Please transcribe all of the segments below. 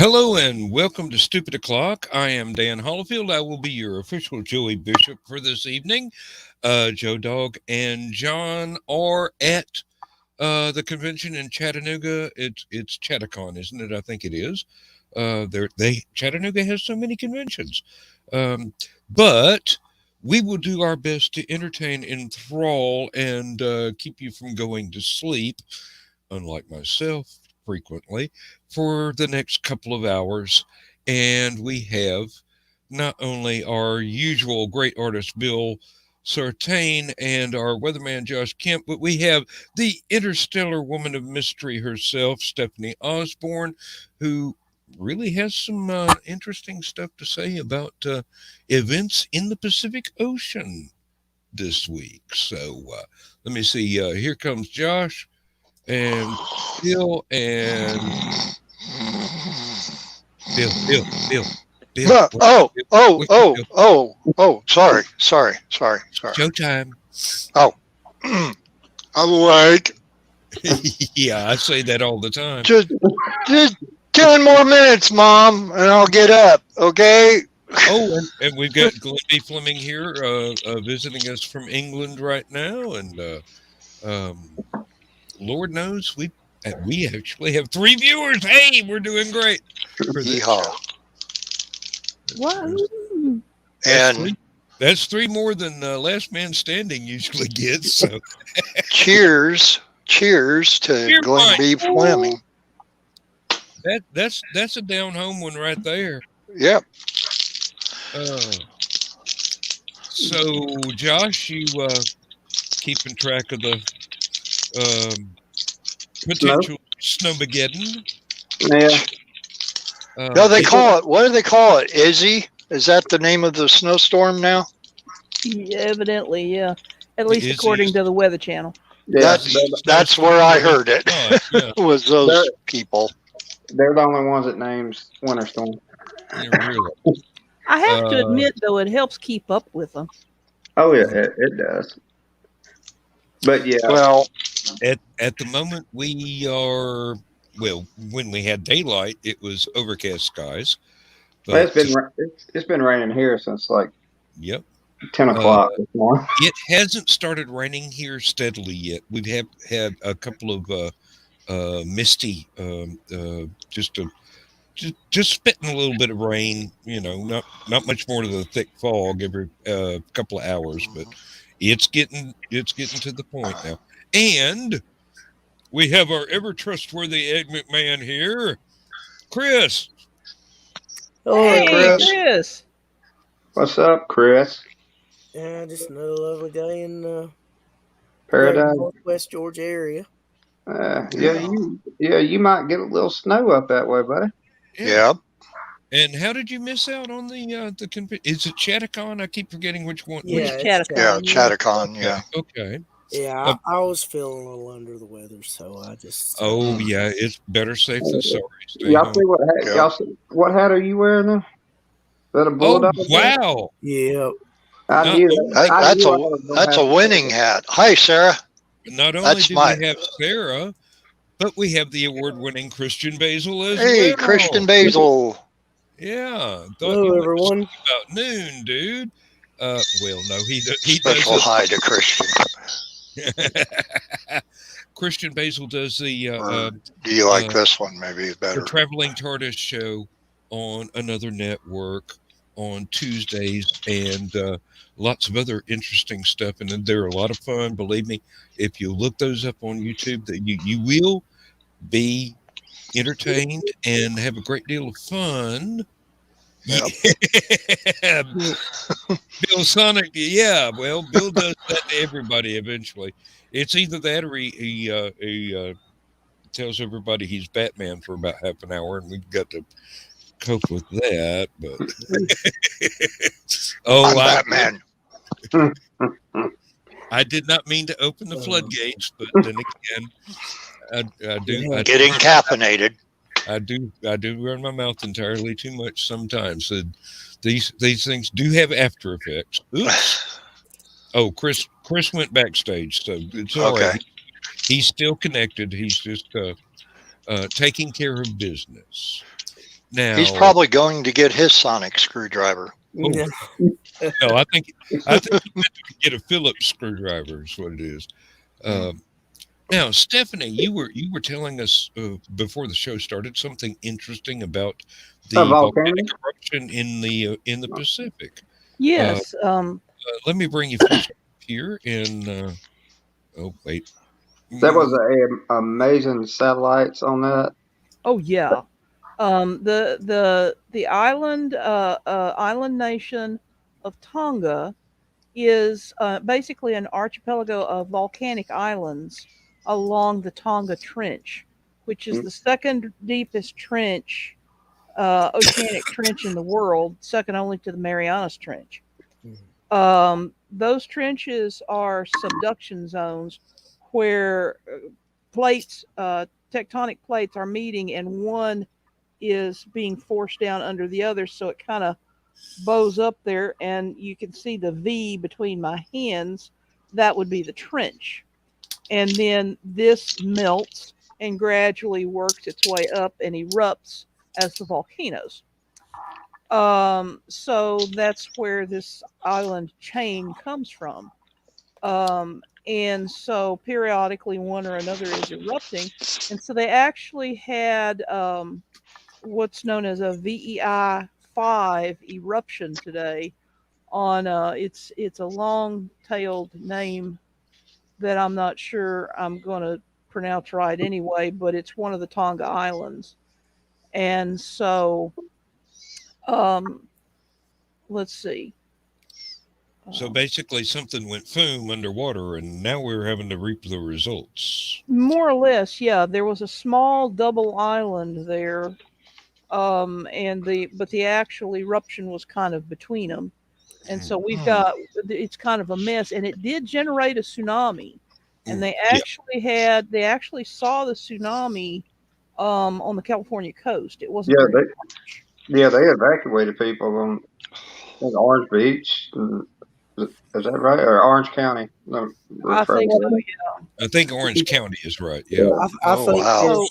Hello and welcome to Stupid O'Clock. I am Dan Hollifield. I will be your official Joey Bishop for this evening. Joe Dog and John are at the convention in Chattanooga. It's Chattacon, isn't it? I think it is. Chattanooga has so many conventions, but we will do our best to entertain, enthrall, and keep you from going to sleep. Unlike myself, frequently for the next couple of hours. And we have not only our usual great artist, Bill Sartain, and our weatherman, Josh Kemp, but we have the interstellar woman of mystery herself, Stephanie Osborne, who really has some interesting stuff to say about events in the Pacific Ocean this week. So let me see. Here comes Josh and Bill and Bill. Sorry. Showtime. Oh, I'm awake. Yeah, I say that all the time. Just 10 more minutes, Mom, and I'll get up, okay? Oh, and we've got Glenn B. Fleming here visiting us from England right now. And Lord knows we actually have 3 viewers. Hey, we're doing great. Yeehaw. Wow. And that's 3 more than Last Man Standing usually gets. So cheers to Glenn B. Fleming. That's a down home one right there. Yep. So Josh, you keeping track of the potential snowmageddon? Yeah. No, they call it. What do they call it? Izzy? Is that the name of the snowstorm now? Evidently, yeah. At least Izzy. According to the Weather Channel. Yeah, That's where I heard it. Yeah. Was those people? they're the only ones that names winter storm. Yeah, really. I have to admit, though, it helps keep up with them. Oh yeah, it does. But yeah, Well, At the moment we are when we had daylight, it was overcast skies. But it's been raining here since like yep. 10 o'clock this morning. It hasn't started raining here steadily yet. We've had a couple of misty, just spitting a little bit of rain. You know, not much more than a thick fog every couple of hours, but it's getting to the point now. And we have our ever trustworthy Ed McMahon here, Chris. Hey, Chris. What's up, Chris? Yeah, just another lovely day in Paradise. Northwest Georgia area. You might get a little snow up that way, buddy. yeah. And how did you miss out on the is it Chattacon? I keep forgetting which one. Yeah, Which it's Chattacon? Yeah, Chattacon, yeah. Okay. Yeah, I was feeling a little under the weather, so I just. Oh yeah, it's better safe than sorry. Stay Y'all home. see what hat? Yeah. Y'all see what hat are you wearing now? Is that a Oh bulldog? wow! Yeah. I knew That's a winning hat. Hi, Sarah. Not only That's do my- we have Sarah, but we have the award-winning Christian Basil as Hey, well. Christian Basil. Yeah. Thought Hello, you were everyone. about noon, dude. Well, no, he Special does. hi to Christian. Christian Basil does the Or do you like this one? Maybe it's better. the Traveling TARDIS show on another network on Tuesdays, and lots of other interesting stuff. And they're a lot of fun. Believe me, if you look those up on YouTube, that you will be entertained and have a great deal of fun. Yep. Yeah. Bill Sonic, yeah. Well, Bill does that to everybody eventually. It's either that or he tells everybody he's Batman for about half an hour, and we've got to cope with that. But I'm Batman. I did not mean to open the floodgates, but then again, I do. Getting caffeinated. I do run my mouth entirely too much sometimes. So these things do have after effects. Oops. Oh, Chris went backstage, so it's all Okay. right. He's still connected. He's just taking care of business. Now, He's probably going to get his sonic screwdriver. Yeah. no, I think he meant to get a Phillips screwdriver is what it is. Now, Stephanie, you were telling us before the show started something interesting about A the volcano? volcanic eruption in the Pacific. Yes. Let me bring you folks here in. Oh wait, There was a amazing satellites on that. Oh yeah. The island nation of Tonga is basically an archipelago of volcanic islands along the Tonga Trench, which is the second deepest trench, oceanic trench in the world, second only to the Marianas Trench. Those trenches are subduction zones where tectonic plates are meeting, and one is being forced down under the other, so it kind of bows up there, and you can see the V between my hands. That would be the trench. And then this melts and gradually works its way up and erupts as the volcanoes. So that's where this island chain comes from. And so periodically one or another is erupting. And so they actually had what's known as a VEI 5 eruption today on it's a long-tailed name that I'm not sure I'm going to pronounce right anyway, but it's one of the Tonga Islands. And so let's see. So basically, something went boom underwater, and now we're having to reap the results. More or less, yeah. There was a small double island there, but the actual eruption was kind of between them, and so it's kind of a mess. And it did generate a tsunami, and they actually saw the tsunami on the California coast. It wasn't They evacuated people on Orange Beach. Is that right? Or Orange County? No, I think so, yeah. I think Orange County is right. Yeah. I think wow.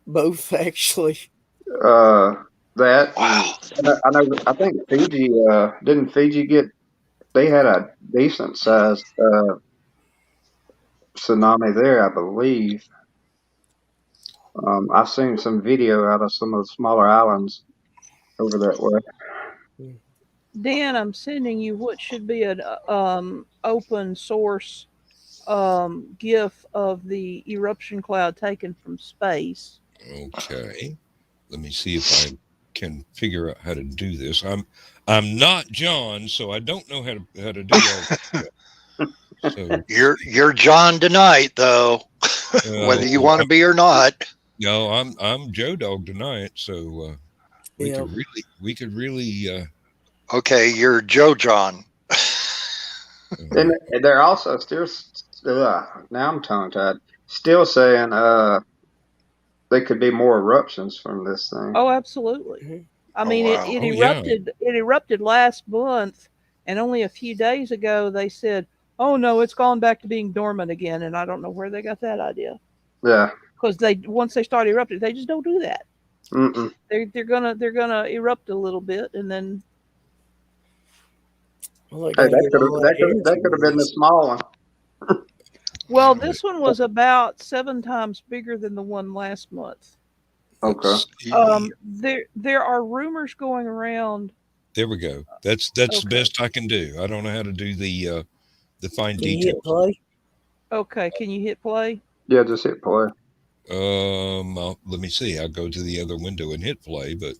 both actually. That. Wow. I think Fiji. Didn't Fiji get? They had a decent sized tsunami there, I believe. I've seen some video out of some of the smaller islands over that way. Dan, I'm sending you what should be an open source GIF of the eruption cloud taken from space. Okay. Let me see if I can figure out how to do this. I'm not John, so I don't know how to do that. So You're John tonight, though, whether you want to be or not. No, I'm Joe Dog tonight, so we could really. Okay, you're Joe John. And they're also still now I'm tongue tied. Still saying there could be more eruptions from this thing. Oh, absolutely. I mean, wow. it erupted. Yeah. It erupted last month, and only a few days ago they said, "Oh no, it's gone back to being dormant again." And I don't know where they got that idea. Yeah. Because once they start erupting, they just don't do that. Mm-mm. They're gonna erupt a little bit, and then. Well, Hey, that could have been the small one. Well, this one was about 7 times bigger than the one last month. Okay. There are rumors going around. There we go. That's the best I can do. I don't know how to do the fine details. You hit play? Okay, can you hit play? Yeah, just hit play. Let me see. I'll go to the other window and hit play, but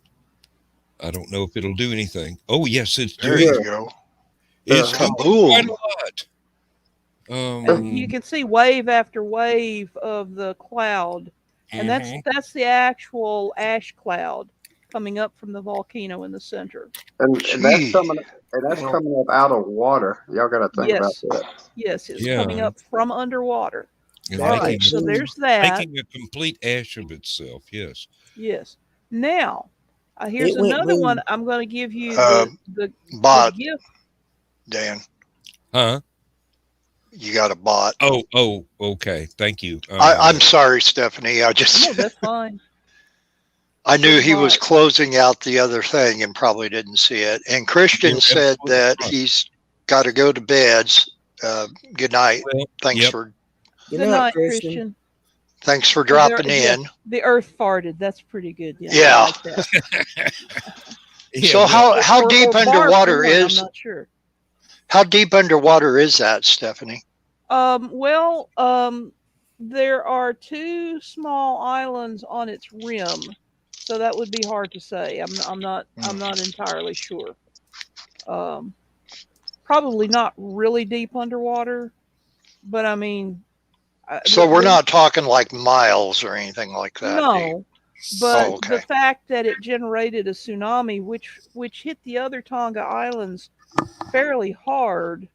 I don't know if it'll do anything. Oh yes, it's There doing. you go. It's quite a lot. You can see wave after wave of the cloud, and that's the actual ash cloud coming up from the volcano in the center. And that's coming up out of water. Y'all got to think about that. Yes, it's coming up from underwater. And all right, so there's that. Making a complete ash of itself. Yes. Yes. Now, here's another one. I'm going to give you the gift. Dan. Huh? You got a bot. Oh, okay. Thank you. I'm sorry, Stephanie. No, that's fine. I knew he was Right. closing out the other thing and probably didn't see it. And Christian You're said absolutely that right. he's got to go to bed. Good night. Well, Thanks yep. for Good Good night, night, Christian. Christian. dropping in. The earth farted. That's pretty good. Yeah, I Yeah. like that. Yeah, So well, how deep or underwater barf one, I'm is not sure. how deep underwater is that, Stephanie? Well, there are two small islands on its rim, so that would be hard to say. I'm not entirely sure. Um, Probably not really deep underwater, but I mean, So we're not talking like miles or anything like that deep. no. But Oh, okay. the fact that it generated a tsunami, which hit the other Tonga islands fairly hard,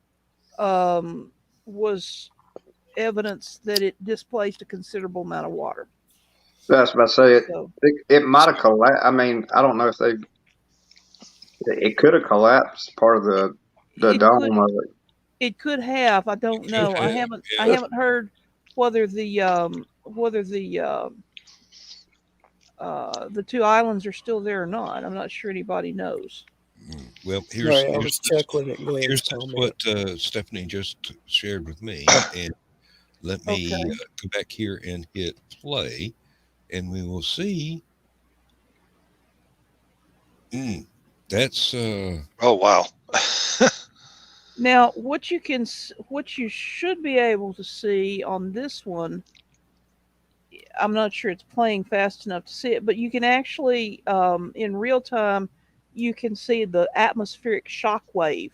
was evidence that it displaced a considerable amount of water. That's about to say it. So It might have collapsed. I mean, I don't know if they. It could have collapsed part of the it could dome of it. it could have. I don't know. I yeah. haven't heard whether the two islands are still there or not. I'm not sure anybody knows. Well, Sorry, I was chuckling at Glenn's here's comment. what Stephanie just shared with me, and let me Okay. go back here and hit play, and we will see. That's Oh wow. Now, what you should be able to see on this one, I'm not sure it's playing fast enough to see it, but you can actually, in real time, you can see the atmospheric shock wave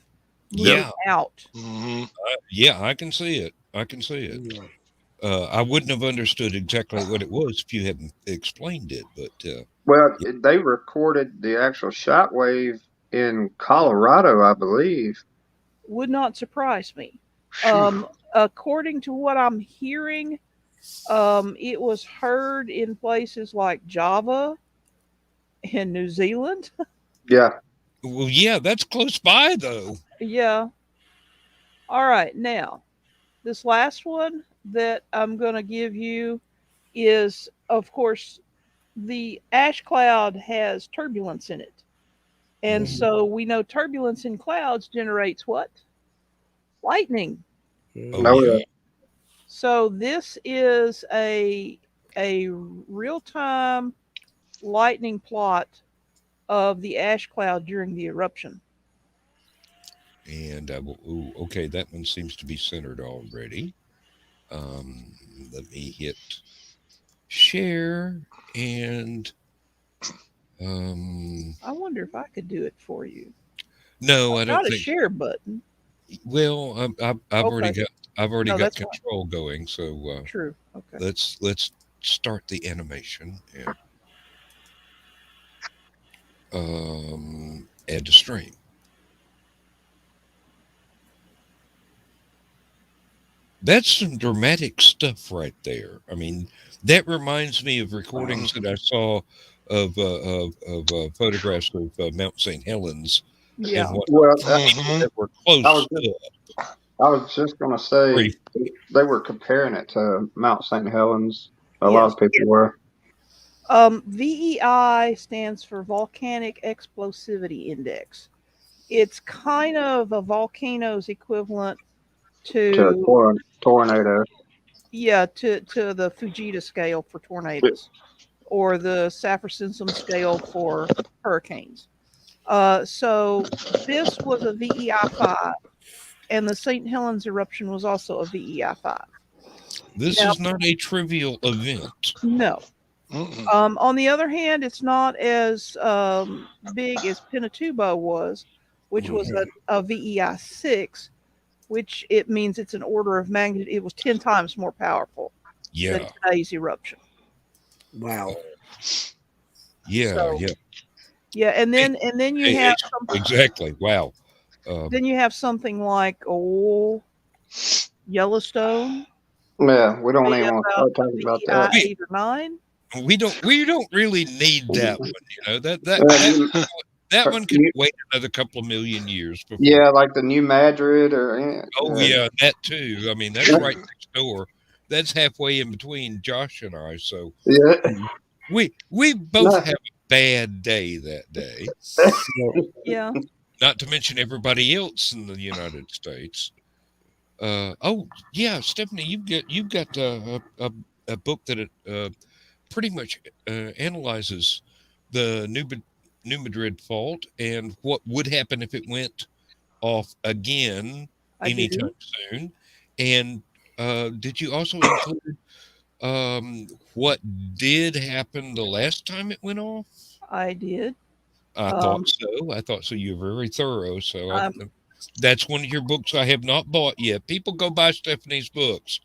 moving yeah, out. hmm yeah. I can see it. I can see it. Yeah. I wouldn't have understood exactly what it was if you hadn't explained it, but Well, yeah. they recorded the actual shockwave in Colorado, I believe. Would not surprise me. Phew. According to what I'm hearing, it was heard in places like Java and New Zealand. Yeah. Well, yeah, that's close by though. Yeah. All right. Now, this last one that I'm going to give you is, of course, the ash cloud has turbulence in it. And Mhm. so we know turbulence in clouds generates what? Lightning. Oh No, yeah. So this is a real-time lightning plot of the ash cloud during the eruption. And I will. Ooh, okay, that one seems to be centered already. Let me hit share and I wonder if I could do it for you. no, I I've don't got a think. share button. Well, I've already Okay. got No, that's fine. control going. So True. Okay. let's start the animation and add to stream. That's some dramatic stuff right there. I mean, that reminds me of recordings that I saw of photographs of Mount St. Helens Yeah. and what well, hmm that were I close was to I was just gonna say brief. they were comparing it to Mount St. Helens. A lot Yes. of people were. VEI stands for Volcanic Explosivity Index. It's kind of a volcano's equivalent To to tornado. to the Fujita scale for tornadoes or the Saffir-Simpson scale for hurricanes. So this was a VEI 5, and the St. Helens eruption was also a VEI 5. This Now, is not a trivial event. no. On the other hand, it's not as big as Pinatubo was, which was a VEI 6, which it means it's an order of magnitude. It was 10 times more powerful than Yeah, today's eruption. Wow. yeah, So, yeah. yeah, and then you Hey, have exactly. Wow. then you have something like Yellowstone, Yeah, we don't maybe even want to about start talking about VEI that. 8 or 9. We don't really need that one. You know Uh, that one could you- wait another couple of million years before. yeah, like the New Madrid or Oh yeah, that too. I mean, that's right next door. That's halfway in between Josh and I. So yeah. we both have a bad day that day. Yeah. Not to mention everybody else in the United States. Oh yeah, Stephanie, you've got a book that pretty much analyzes the New Madrid fault and what would happen if it went off again I anytime do. soon. And did you also include what did happen the last time it went off? I did. I thought Um, so. I thought so. You're very thorough. So I'm, that's one of your books I have not bought yet. People go buy Stephanie's books.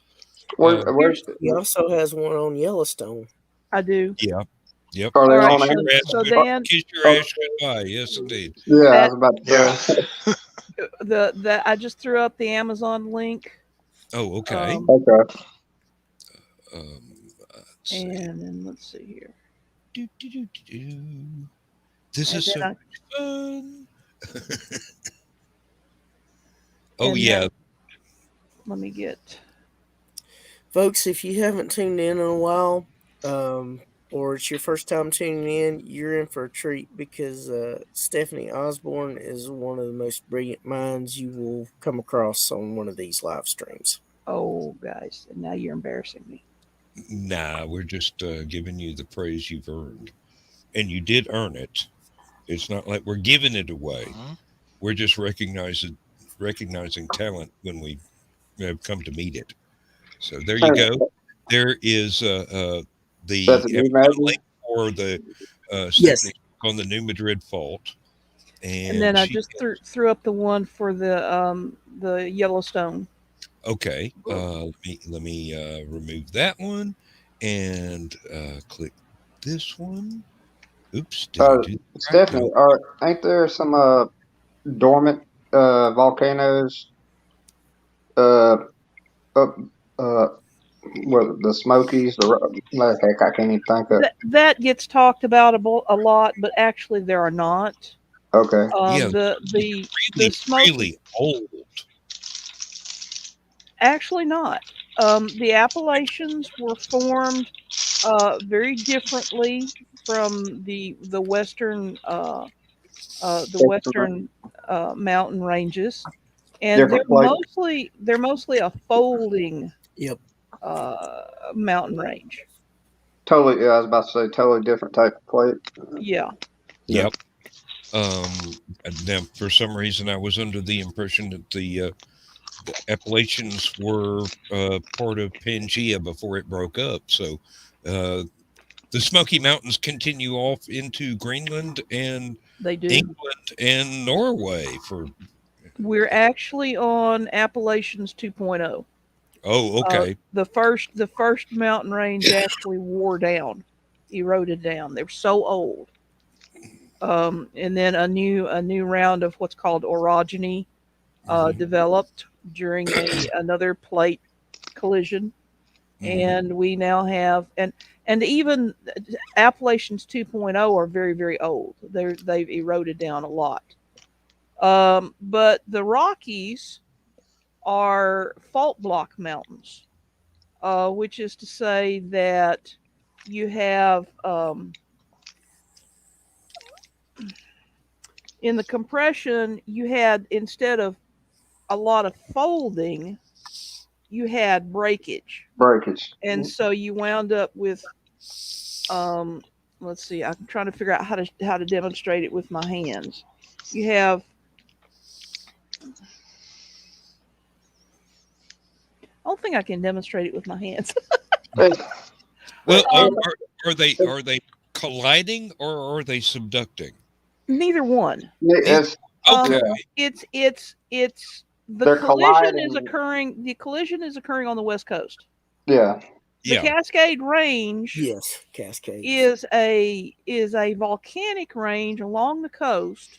Where, where's, here's, He also has one on Yellowstone. I do. Yeah. Yep. are All they right. on Kiss your ass So good. Dan, Kiss your Oh, ass goodbye. Yes, indeed. yeah, I that was about to say. the I just threw up the Amazon link. Oh, okay. Okay. Let's see. And then let's see here. Do, do, do, do, do. This And is then so I much fun. Oh and yeah. then let me get. Folks, if you haven't tuned in a while, or it's your first time tuning in, you're in for a treat because Stephanie Osborne is one of the most brilliant minds you will come across on one of these live streams. Oh, guys, and now you're embarrassing me. Nah, we're just giving you the praise you've earned, and you did earn it. It's not like we're giving it away. We're just recognizing talent when we have come to meet it. So there you go. There is That's the a new Amazon magazine. link for the Yes. Stephanie on the New Madrid fault, And then and I she just threw up the one for the Yellowstone. okay. Let me remove that one and click this one. Oops, did I do that right? Stephanie, No. ain't there some dormant volcanoes uh, up where the Smokies? Heck, I can't even think of. That gets talked about a lot, but actually there are not. Okay. Yeah, The really, Smoky really old. actually not. The Appalachians were formed very differently from the western mountain ranges, and Different place. they're mostly a folding Yep. mountain range. Totally. Yeah, I was about to say totally different type of plate. Yeah. Yeah. Yep. And now for some reason I was under the impression that the Appalachians were part of Pangea before it broke up. So uh, the Smoky Mountains continue off into Greenland and They do. England and Norway for. We're actually on Appalachians 2.0. Oh, okay. The first mountain range actually wore down, eroded down. They were so old. And then a new round of what's called orogeny Mhm. developed during another plate collision, Mhm. and we now have and even Appalachians 2.0 are very very old. They've eroded down a lot. But the Rockies are fault block mountains, which is to say that you have in the compression you had, instead of a lot of folding, you had breakage, Breakage. and so you wound up with um, let's see, I'm trying to figure out how to demonstrate it with my hands. You have I don't think I can demonstrate it with my hands. Well, um, are they colliding or are they subducting? Neither one. It's Okay. Um, it's they're colliding. the collision is occurring on the west coast. Yeah. The Yeah. Cascade Range Yes. Cascades. is a volcanic range along the coast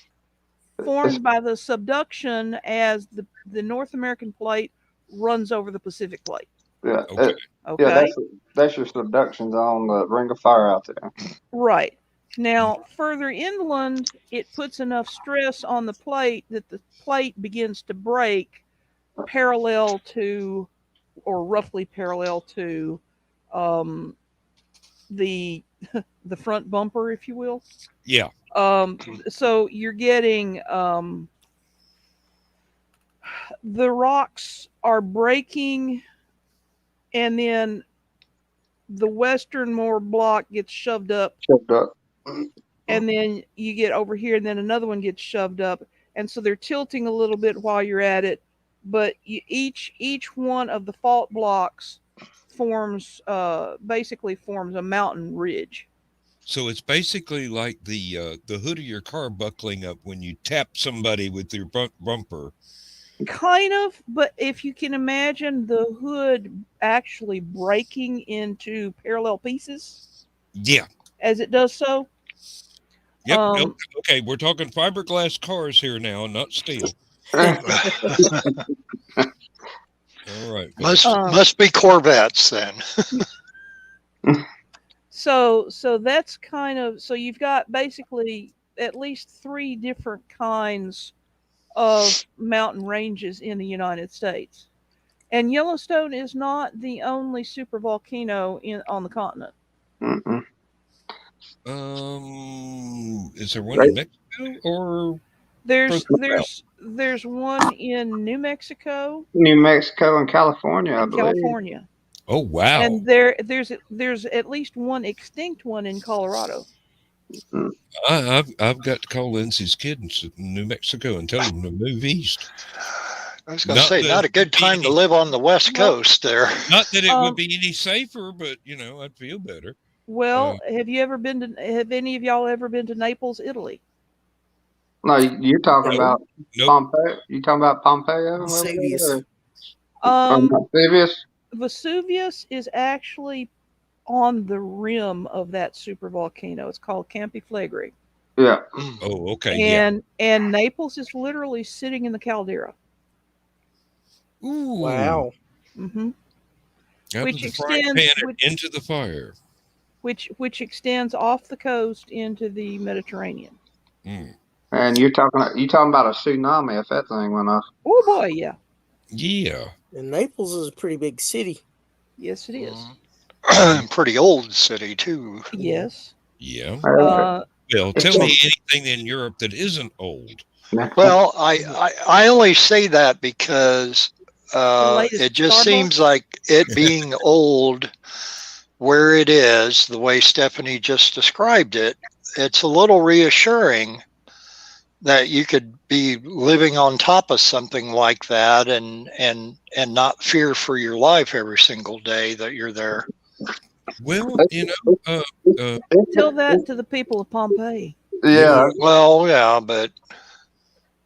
It's, formed by the subduction as the North American plate runs over the Pacific plate. yeah. Okay. Yeah. Okay? That's your subductions on the Ring of Fire out there. Right. Now, further inland, it puts enough stress on the plate that the plate begins to break parallel to, or roughly parallel to, um, the the front bumper, if you will. Yeah. So you're getting the rocks are breaking, and then the westernmost block gets shoved up, Shoved up. and then you get over here, and then another one gets shoved up, and so they're tilting a little bit while you're at it. But each one of the fault blocks basically forms a mountain ridge. So it's basically like the hood of your car buckling up when you tap somebody with your bumper. Kind of, but if you can imagine the hood actually breaking into parallel pieces Yeah. as it does so. Yep. Um, Okay, we're talking fiberglass cars here now, not steel. All right. Must Um, must be Corvettes then. so that's kind of, so you've got basically at least three different kinds of mountain ranges in the United States. And Yellowstone is not the only supervolcano on the continent. Mm-mm. Is there one Right. in Mexico or There's further south? there's one in New Mexico New Mexico and California, I and believe. California. Oh wow! And there's at least one extinct one in Colorado. Mm. I've got to call Lindsay's kid in New Mexico and tell him to move east. I was going to say, not a good time to live on the West Well, Coast there. Not that it would be any safer, but I'd feel better. Well, have any of y'all ever been to Naples, Italy? No, you're talking Nope. about Nope. Pompeii. You talking about Pompeii? Vesuvius. Vesuvius? Vesuvius is actually on the rim of that supervolcano. It's called Campi Flegrei. Yeah. Oh, okay. And Naples is literally sitting in the caldera. Ooh. Wow. Mm-hmm. Out Which of the frying extends pan and into the fire. which extends off the coast into the Mediterranean. Mm. And you talking about a tsunami if that thing went off. Oh boy, yeah. Yeah. And Naples is a pretty big city. Yes, it is. Pretty old city too. Yes. Yeah. Uh, Well, tell me anything in Europe that isn't old. Well, I only say that because it just Starbucks? seems like it being old where it is, the way Stephanie just described it, it's a little reassuring that you could be living on top of something like that and not fear for your life every single day that you're there. Well, Tell that to the people of Pompeii. Yeah. Well, yeah, but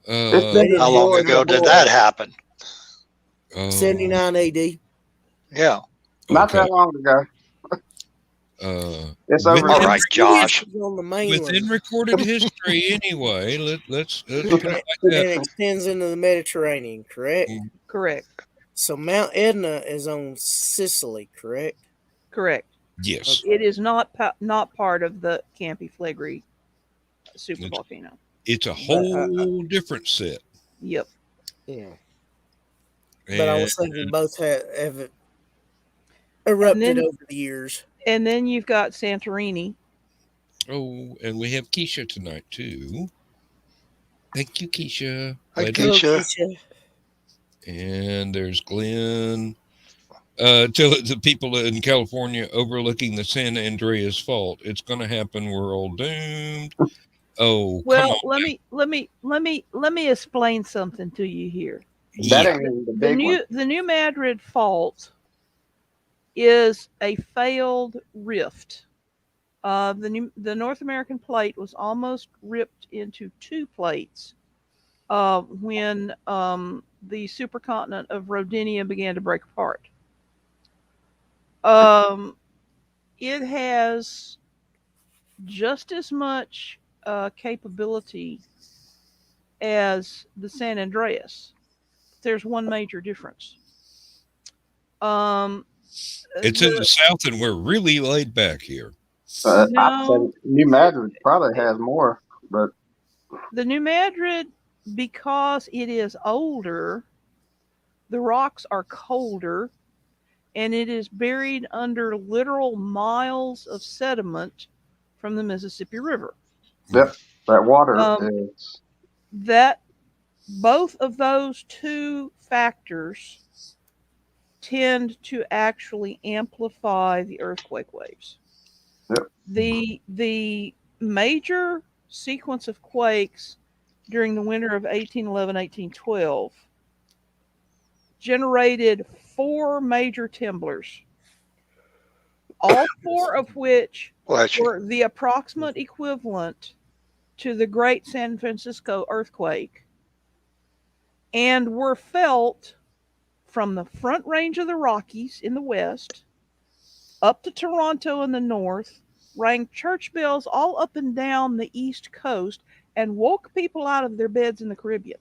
how long ago did that happen? 79 AD. Yeah. Not that long ago. It's over. All right, Josh. On the mainland. Within recorded history, anyway. Let's put it like And that. it extends into the Mediterranean, correct? Correct. So Mount Etna is on Sicily, correct? Correct. Yes. It is not part of the Campi Flegrei supervolcano. It's a whole different set. Yep. Yeah. But I was thinking both have erupted over the years. And then you've got Santorini. Oh, and we have Keisha tonight too. Thank you, Keisha. Hi, Glad Keisha. And there's Glenn. Tell it to people in California overlooking the San Andreas Fault. It's going to happen. We're all doomed. Oh, well, come on. let me explain something to you here. That ain't the big one. The New Madrid Fault is a failed rift. The North American plate was almost ripped into two plates when the supercontinent of Rodinia began to break apart. It has just as much capability as the San Andreas. There's one major difference. It's in the south, and we're really laid back here. I'd say New Madrid probably has more, but the New Madrid, because it is older, the rocks are colder, and it is buried under literal miles of sediment from the Mississippi River. Yep. That water Um, is. that both of those two factors tend to actually amplify the earthquake waves. Yep. The major sequence of quakes during the winter of 1811 1812 generated four major temblors, all four of which Bless you. were the approximate equivalent to the Great San Francisco earthquake and were felt from the Front Range of the Rockies in the west up to Toronto in the north, rang church bells all up and down the east coast, and woke people out of their beds in the Caribbean.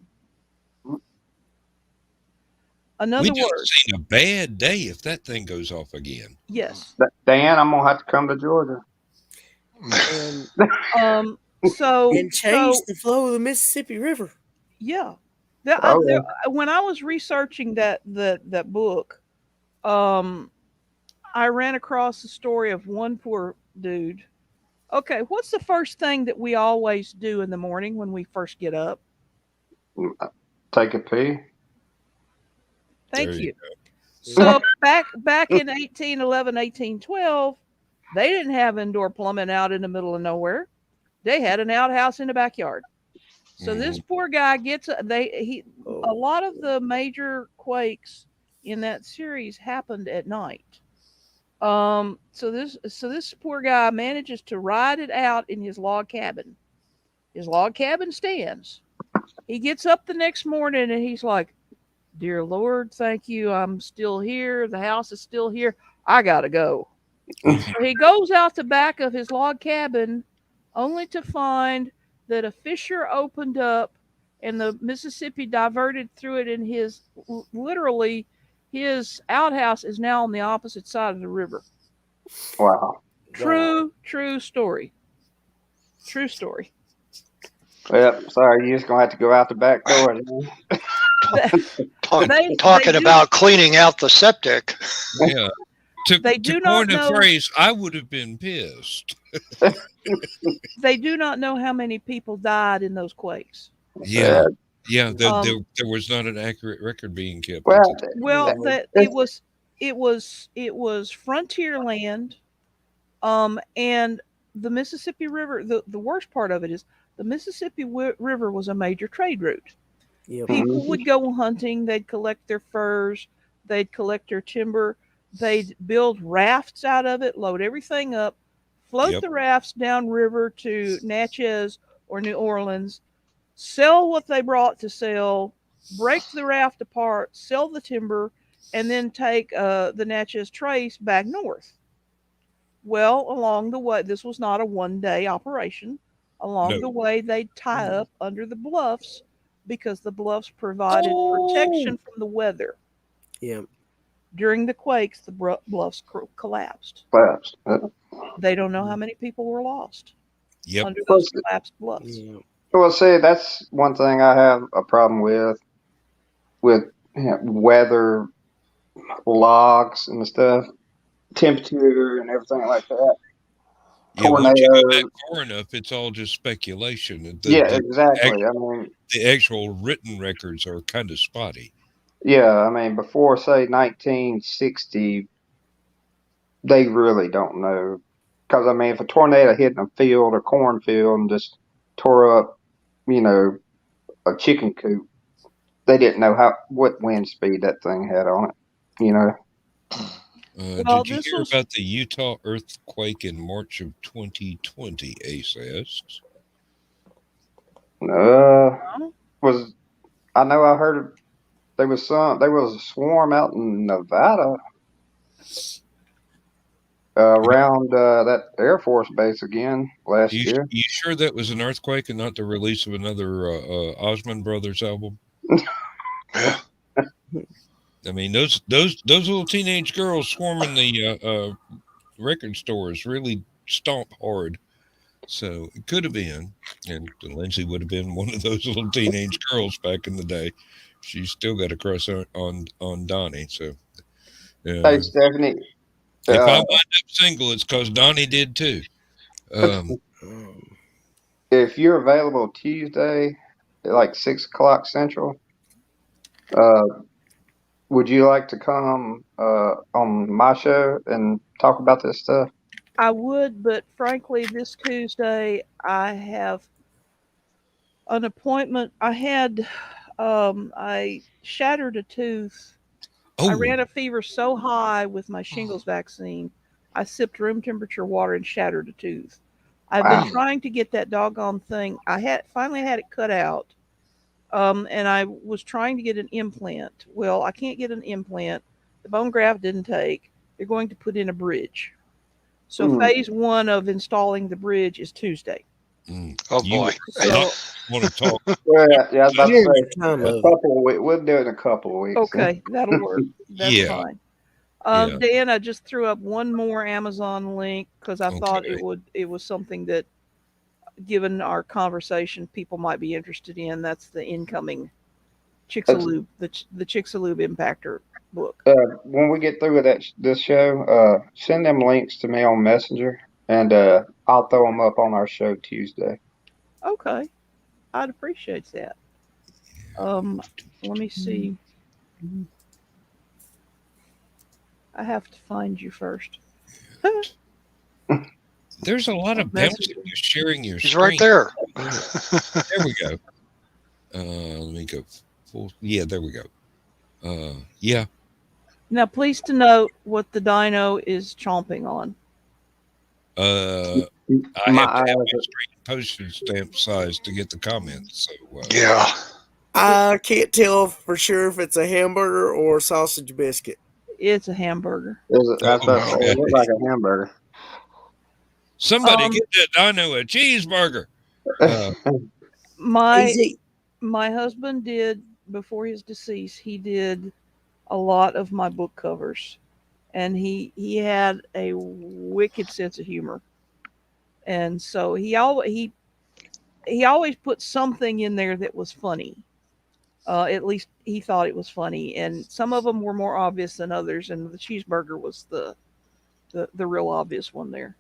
In We other just words, seen a bad day if that thing goes off again. yes. Dan, I'm gonna have to come to Georgia. And So change the flow of the Mississippi River. yeah. Oh, When I was researching that book, I ran across the story of one poor dude. Okay, what's the first thing that we always do in the morning when we first get up? take a pee. Thank There you. you So back in 1811, 1812, they didn't have indoor plumbing out in the middle of nowhere. They had an outhouse in the backyard. So this poor guy gets a lot of the major quakes in that series happened at night. So this poor guy manages to ride it out in his log cabin. His log cabin stands. He gets up the next morning and he's like, "Dear Lord, thank you. I'm still here. The house is still here. I gotta go." So he goes out the back of his log cabin only to find that a fissure opened up and the Mississippi diverted through it, and literally his outhouse is now on the opposite side of the river. Wow. True story. True story. Yep. Sorry, you're just gonna have to go out the back door. Talking about cleaning out the septic. Yeah. They do not coin a know. phrase, I would have been pissed. They do not know how many people died in those quakes. Yeah. Yeah, there was not an accurate record being kept. Well, it was frontier land, and the Mississippi River. The worst part of it is the Mississippi River was a major trade route. Yep. People would go hunting. They'd collect their furs. They'd collect their timber. They'd build rafts out of it, load everything up, float the rafts downriver to Natchez or New Orleans, sell what they brought to sell, break the raft apart, sell the timber, and then take the Natchez Trace back north. Well, along the way, this was not a one-day operation. Along the way, they'd tie up under the bluffs because the bluffs provided protection from the weather. Yeah. During the quakes, the bluffs collapsed. They don't know how many people were lost under those collapsed bluffs. Yeah. Well, see, that's one thing I have a problem with weather logs and stuff, temperature and everything like that. Yeah, once you go back far enough, it's all just speculation. Exactly. The actual written records are kind of spotty. Yeah, before, say, 1960, they really don't know. Because, if a tornado hit in a field or cornfield and just tore up, a chicken coop, they didn't know what wind speed that thing had on it, Did you hear about the Utah earthquake in March of 2020, Ace asks? I know I heard there was a swarm out in Nevada around that Air Force base again last year. You sure that was an earthquake and not the release of another Osmond Brothers album? Those little teenage girls swarming the record stores really stomp hard. So it could have been, and Lindsay would have been one of those little teenage girls back in the day. She's still got a crush on Donnie. So Hey, Stephanie, If I uh, wind up single, it's because Donnie did too. Um, Um, if you're available Tuesday at like 6 o'clock Central, uh, would you like to come on my show and talk about this stuff? I would, but frankly, this Tuesday I have an appointment. I shattered a tooth. I oh, ran a fever so high with my shingles vaccine, I sipped room temperature water and shattered a tooth. I've been Wow. mm, trying to get that doggone thing. I had finally had it cut out. And I was trying to get an implant. Well, I can't get an implant. The bone graft didn't take. They're going to put in a bridge. So Mm. phase one of installing the bridge is Tuesday. Oh you boy. not So want to talk. Well, yeah, I was about to here's say the time a of it. couple of weeks. We'll do it in a couple of weeks. okay, that'll work. That's Yeah, fine. yeah, Dan, I just threw up one more Amazon link because I thought okay. it was something that, given our conversation, people might be interested in. That's the incoming It's, Chicxulub, the Chicxulub Impactor book. when we get through with this show, send them links to me on Messenger, and I'll throw them up on our show Tuesday. Okay, I'd appreciate that. Um, let me see. I have to find you first. There's a lot of bouncing Messenger. to sharing your He's right screen. there. There we go. Let me go full. Yeah, there we go. Yeah. Now, please to note what the dino is chomping on. I My have to have eyes, my screen postage stamp size to get the comments. So, Yeah. I can't tell for sure if it's a hamburger or a sausage biscuit. It's a hamburger. that's what I say. okay. It looks like a hamburger. Somebody Um, get that dino a cheeseburger. Uh, my Easy. my husband did before his decease. He did a lot of my book covers, and he had a wicked sense of humor, and so he always put something in there that was funny. At least he thought it was funny, and some of them were more obvious than others. And the cheeseburger was the real obvious one there.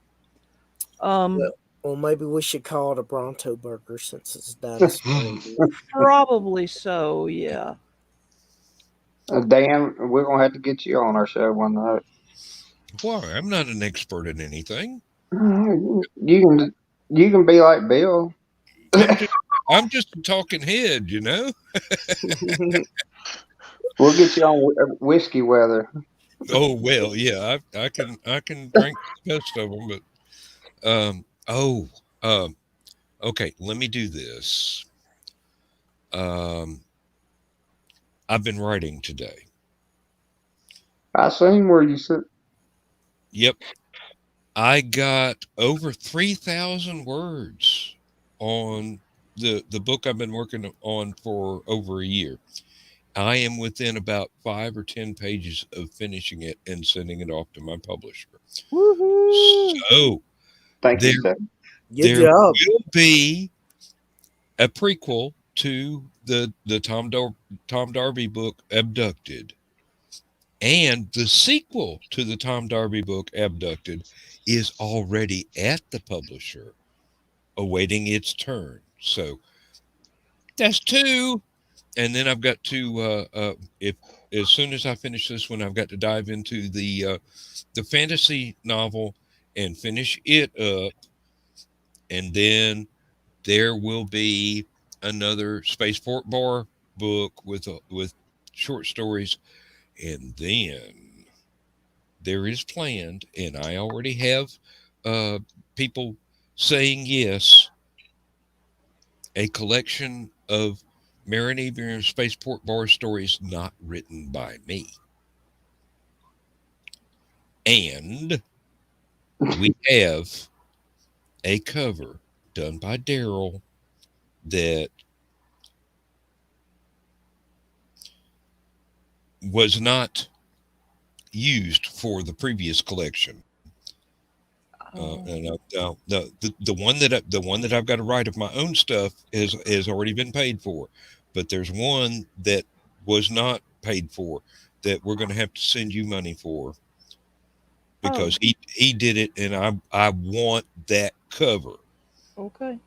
Um, Well, well, maybe we should call it a Bronto burger since it's a dinosaur. Probably so. Yeah. Dan, we're gonna have to get you on our show one night. why? I'm not an expert in anything. You can be like Bill. I'm just I'm just a talking head, you know. We'll get you on whiskey weather. Oh well, yeah. I can drink the best of them, but oh okay. Let me do this. Um, I've been writing today. I seen where you said. Yep, I got over 3,000 words on the book I've been working on for over a year. I am within about 5 or 10 pages of finishing it and sending it off to my publisher. Woohoo! So Thank you, there Steph. Good there job. will be a prequel to the Tom Darby book Abducted, and the sequel to the Tom Darby book Abducted is already at the publisher awaiting its turn. So that's two. And then I've got to if as soon as I finish this one, I've got to dive into the fantasy novel and finish it up, and then there will be another Spaceport Bar book with short stories, and then there is planned, and I already have uh, people saying yes, a collection of Marinevere Spaceport Bar stories not written by me. And we have a cover done by Daryl that was not used for the previous collection. Oh, The one that I've got to write of my own stuff has already been paid for, but there's one that was not paid for that we're going to have to send you money for Oh, because he did it, and I want that cover. okay.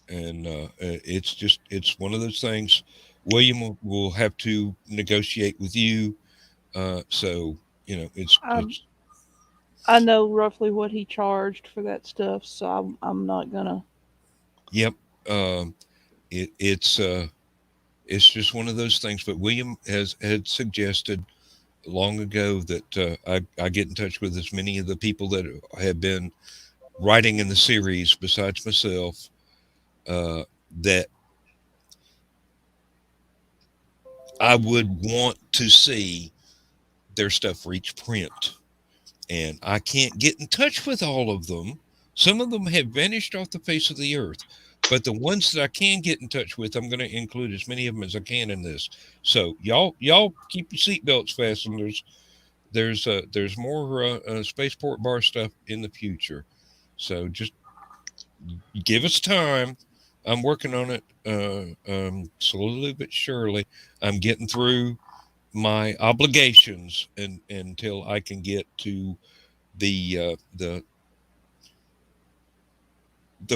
And it's one of those things. William will have to negotiate with you. So I it's I know roughly what he charged for that stuff, so I'm not gonna. yep. Um, it's just one of those things. But William has had suggested long ago that I get in touch with as many of the people that have been writing in the series besides myself, that I would want to see their stuff reach print. And I can't get in touch with all of them. Some of them have vanished off the face of the earth. But the ones that I can get in touch with, I'm going to include as many of them as I can in this. So y'all keep your seatbelts fastened. There's more spaceport bar stuff in the future. So just give us time. I'm working on it slowly but surely. I'm getting through my obligations and until I can get to the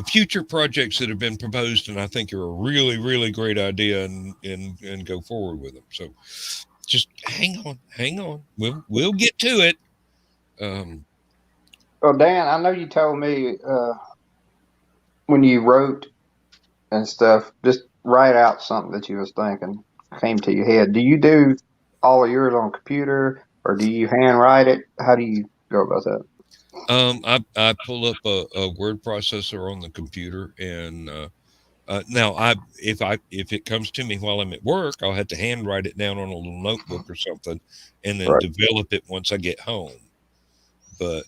future projects that have been proposed and I think are a really great idea and go forward with them. So just hang on. We'll get to it. Um, Well, Dan, I know you told me when you wrote and stuff, just write out something that you was thinking came to your head. Do you do all of yours on computer or do you handwrite it? How do you go about that? I pull up a word processor on the computer and now if it comes to me while I'm at work, I'll have to handwrite it down on a little notebook or something and then Right. develop it once I get home. But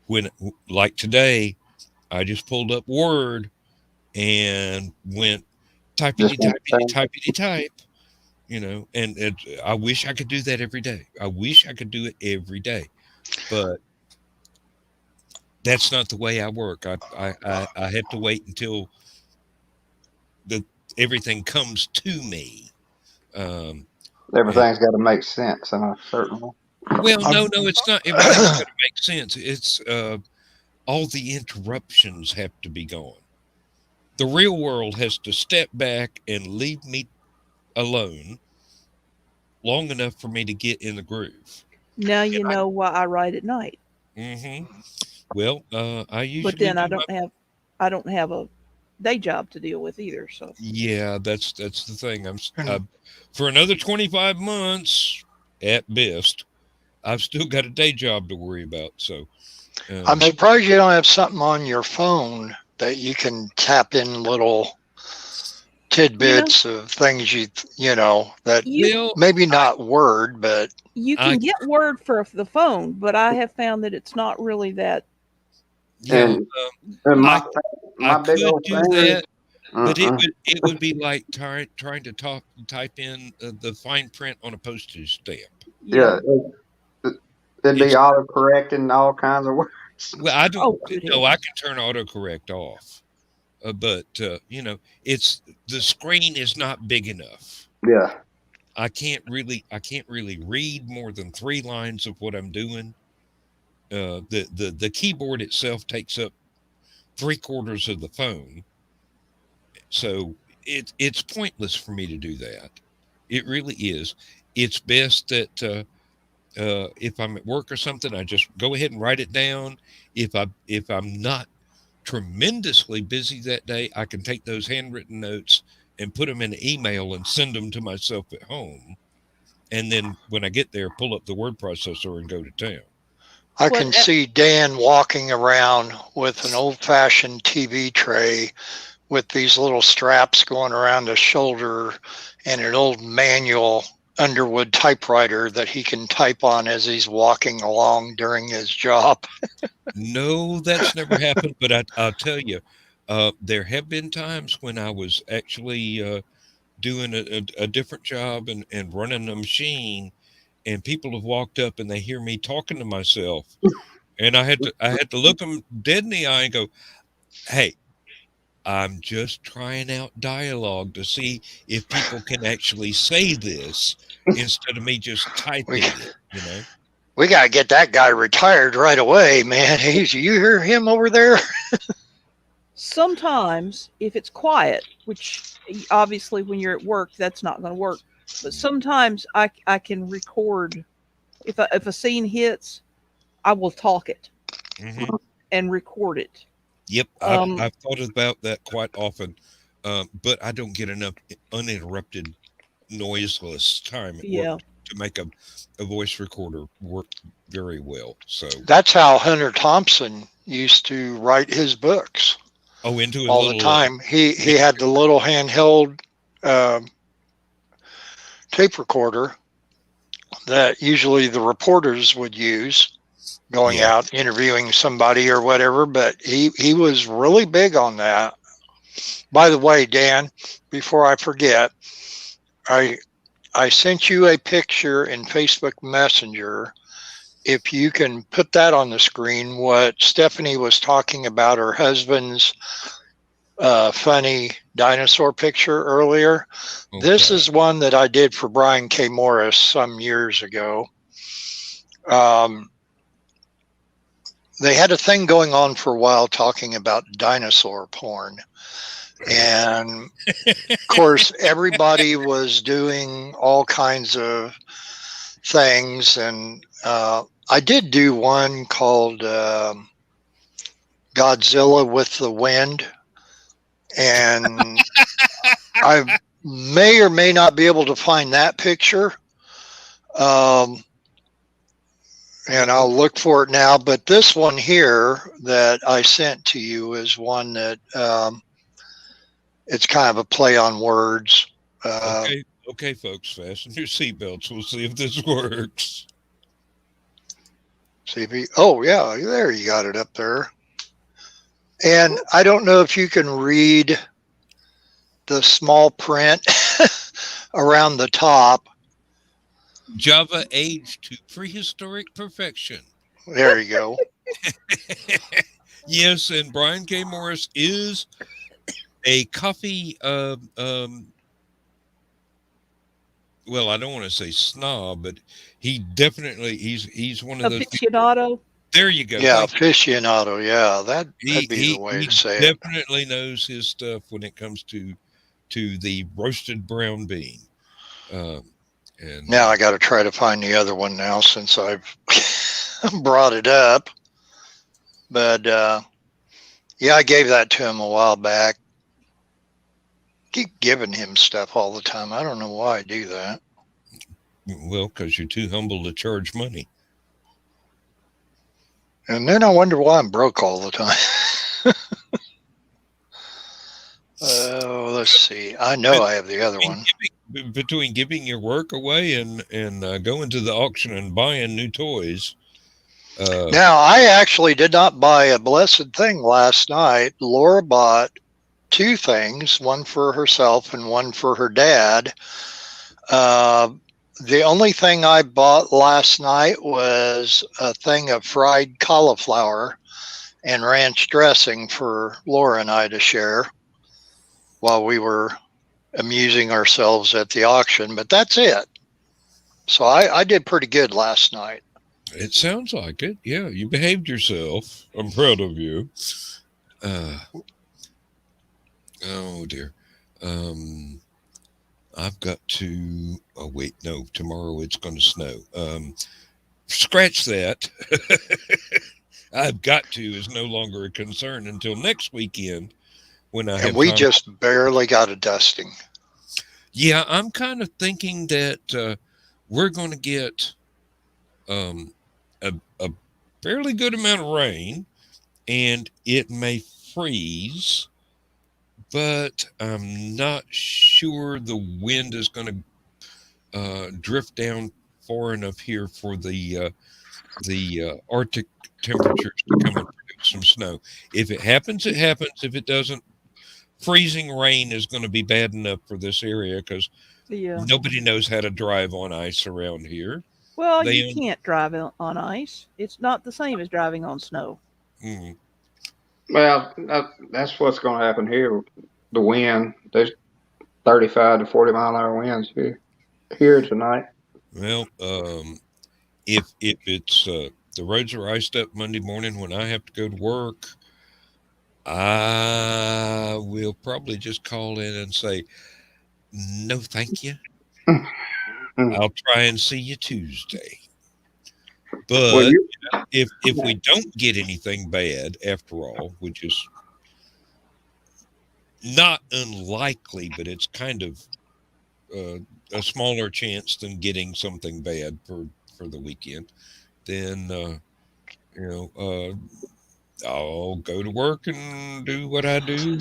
when like today, I just pulled up Word and went Just typity one typity thing. typity type, and I wish I could do that every day. I wish I could do it every day, but that's not the way I work. I have to wait until the everything comes to me. Um, and Everything's got to make sense in a certain way. well, I'm, no, it's not. Everything's got to make sense. It's all the interruptions have to be gone. The real world has to step back and leave me alone long enough for me to get in the groove. Now And you know why I write at night. hmm Well, I But usually then do my I don't have a day job to deal with either. So yeah. That's the thing. and For another 25 months at best. I've still got a day job to worry about. So I'm um, surprised you don't have something on your phone that you can tap in little you know, tidbits of things that you well, maybe not word, but you I can get Word for the phone, but I have found that it's not really that. yeah, And, and I my big could old do thing is, that, but mm-mm. it would be like trying to type in the fine print on a postage stamp. Yeah. Yeah, it'd be It's auto correcting all kinds of words. well, I don't Oh, good know. I heavens. can turn autocorrect off, but it's the screen is not big enough. Yeah, I can't really read more than 3 lines of what I'm doing. The keyboard itself takes up 3/4 of the phone, so it's pointless for me to do that. It really is. It's best that if I'm at work or something, I just go ahead and write it down. If I'm not tremendously busy that day, I can take those handwritten notes and put them in an email and send them to myself at home. And then when I get there, pull up the word processor and go to town. I What? can see Dan walking around with an old fashioned TV tray with these little straps going around his shoulder and an old manual Underwood typewriter that he can type on as he's walking along during his job. No, that's never happened. But I'll tell you, there have been times when I was actually doing a different job and running a machine, and people have walked up and they hear me talking to myself, and I had to look them dead in the eye and go, "Hey, I'm just trying out dialogue to see if people can actually say this instead of me just We typing it, you know? we got to get that guy retired right away, man. You hear him over there? Sometimes, if it's quiet, which obviously when you're at work, that's not going to work. But sometimes I can record. If a scene hits, I will talk it Hmm. and record it. Yep, Um, I've thought about that quite often, but I don't get enough uninterrupted, noiseless time at work yeah. to make a voice recorder work very well. So, That's how Hunter Thompson used to write his books oh, into a all the little time. He had the little handheld um tape recorder that usually the reporters would use going yeah. out interviewing somebody or whatever. But he was really big on that. By the way, Dan, before I forget, I I sent you a picture in Facebook Messenger. If you can put that on the screen, what Stephanie was talking about her husband's funny dinosaur picture earlier. This Okay. is one that I did for Brian K. Morris some years ago. Um, they had a thing going on for a while talking about dinosaur porn. And of course, everybody was doing all kinds of things. And I did do one called Godzilla with the Wind. And I may or may not be able to find that picture. Um, and I'll look for it now. But this one here that I sent to you is one that it's kind of a play on words. Uh, Okay, okay, folks, fasten your seatbelts. We'll see if this works. see if he, oh, yeah, there you got it up there. And I don't know if you can read the small print around the top. Java aged to prehistoric perfection. There you go. Yes, and Brian K. Morris is a coffee. Well, I don't want to say snob, but he definitely he's one of those people. Aficionado. There you go. Yeah, Thank you. aficionado. Yeah, that'd He be the he way he to say it. definitely knows his stuff when it comes to the roasted brown bean. Um, and Now I got to try to find the other one now since I've brought it up. But yeah, I gave that to him a while back. Keep giving him stuff all the time. I don't know why I do that. well, because you're too humble to charge money. And then I wonder why I'm broke all the time. Oh, let's see. I know I have the other one. Between giving your work away and going to the auction and buying new toys. Now, I actually did not buy a blessed thing last night. Laura bought two things, one for herself and one for her dad. The only thing I bought last night was a thing of fried cauliflower and ranch dressing for Laura and I to share while we were amusing ourselves at the auction. But that's it. So I did pretty good last night. It sounds like it. Yeah, you behaved yourself. I'm proud of you. Uh, oh dear. I've got to. Oh wait, no. Tomorrow it's going to snow. Scratch that. I've got to is no longer a concern until next weekend when I And have we time. just barely got a dusting. Yeah, I'm kind of thinking that we're going to get um, a fairly good amount of rain, and it may freeze, but I'm not sure the wind is going to drift down far enough here for the Arctic temperatures to come and produce some snow. If it happens, it happens. If it doesn't, freezing rain is going to be bad enough for this area because Yeah. nobody knows how to drive on ice around here. Well, you They can't drive on ice. It's not the same as driving on snow. mm, Well, that's what's going to happen here. The wind, there's 35 to 40-mile-an-hour winds here tonight. Well, if it's the roads are iced up Monday morning when I have to go to work, I will probably just call in and say, no, thank you. I'll try and see you Tuesday. Well, But you if we don't get anything bad after all, which is not unlikely, but it's kind of uh, a smaller chance than getting something bad for the weekend, then you know I'll go to work and do what I do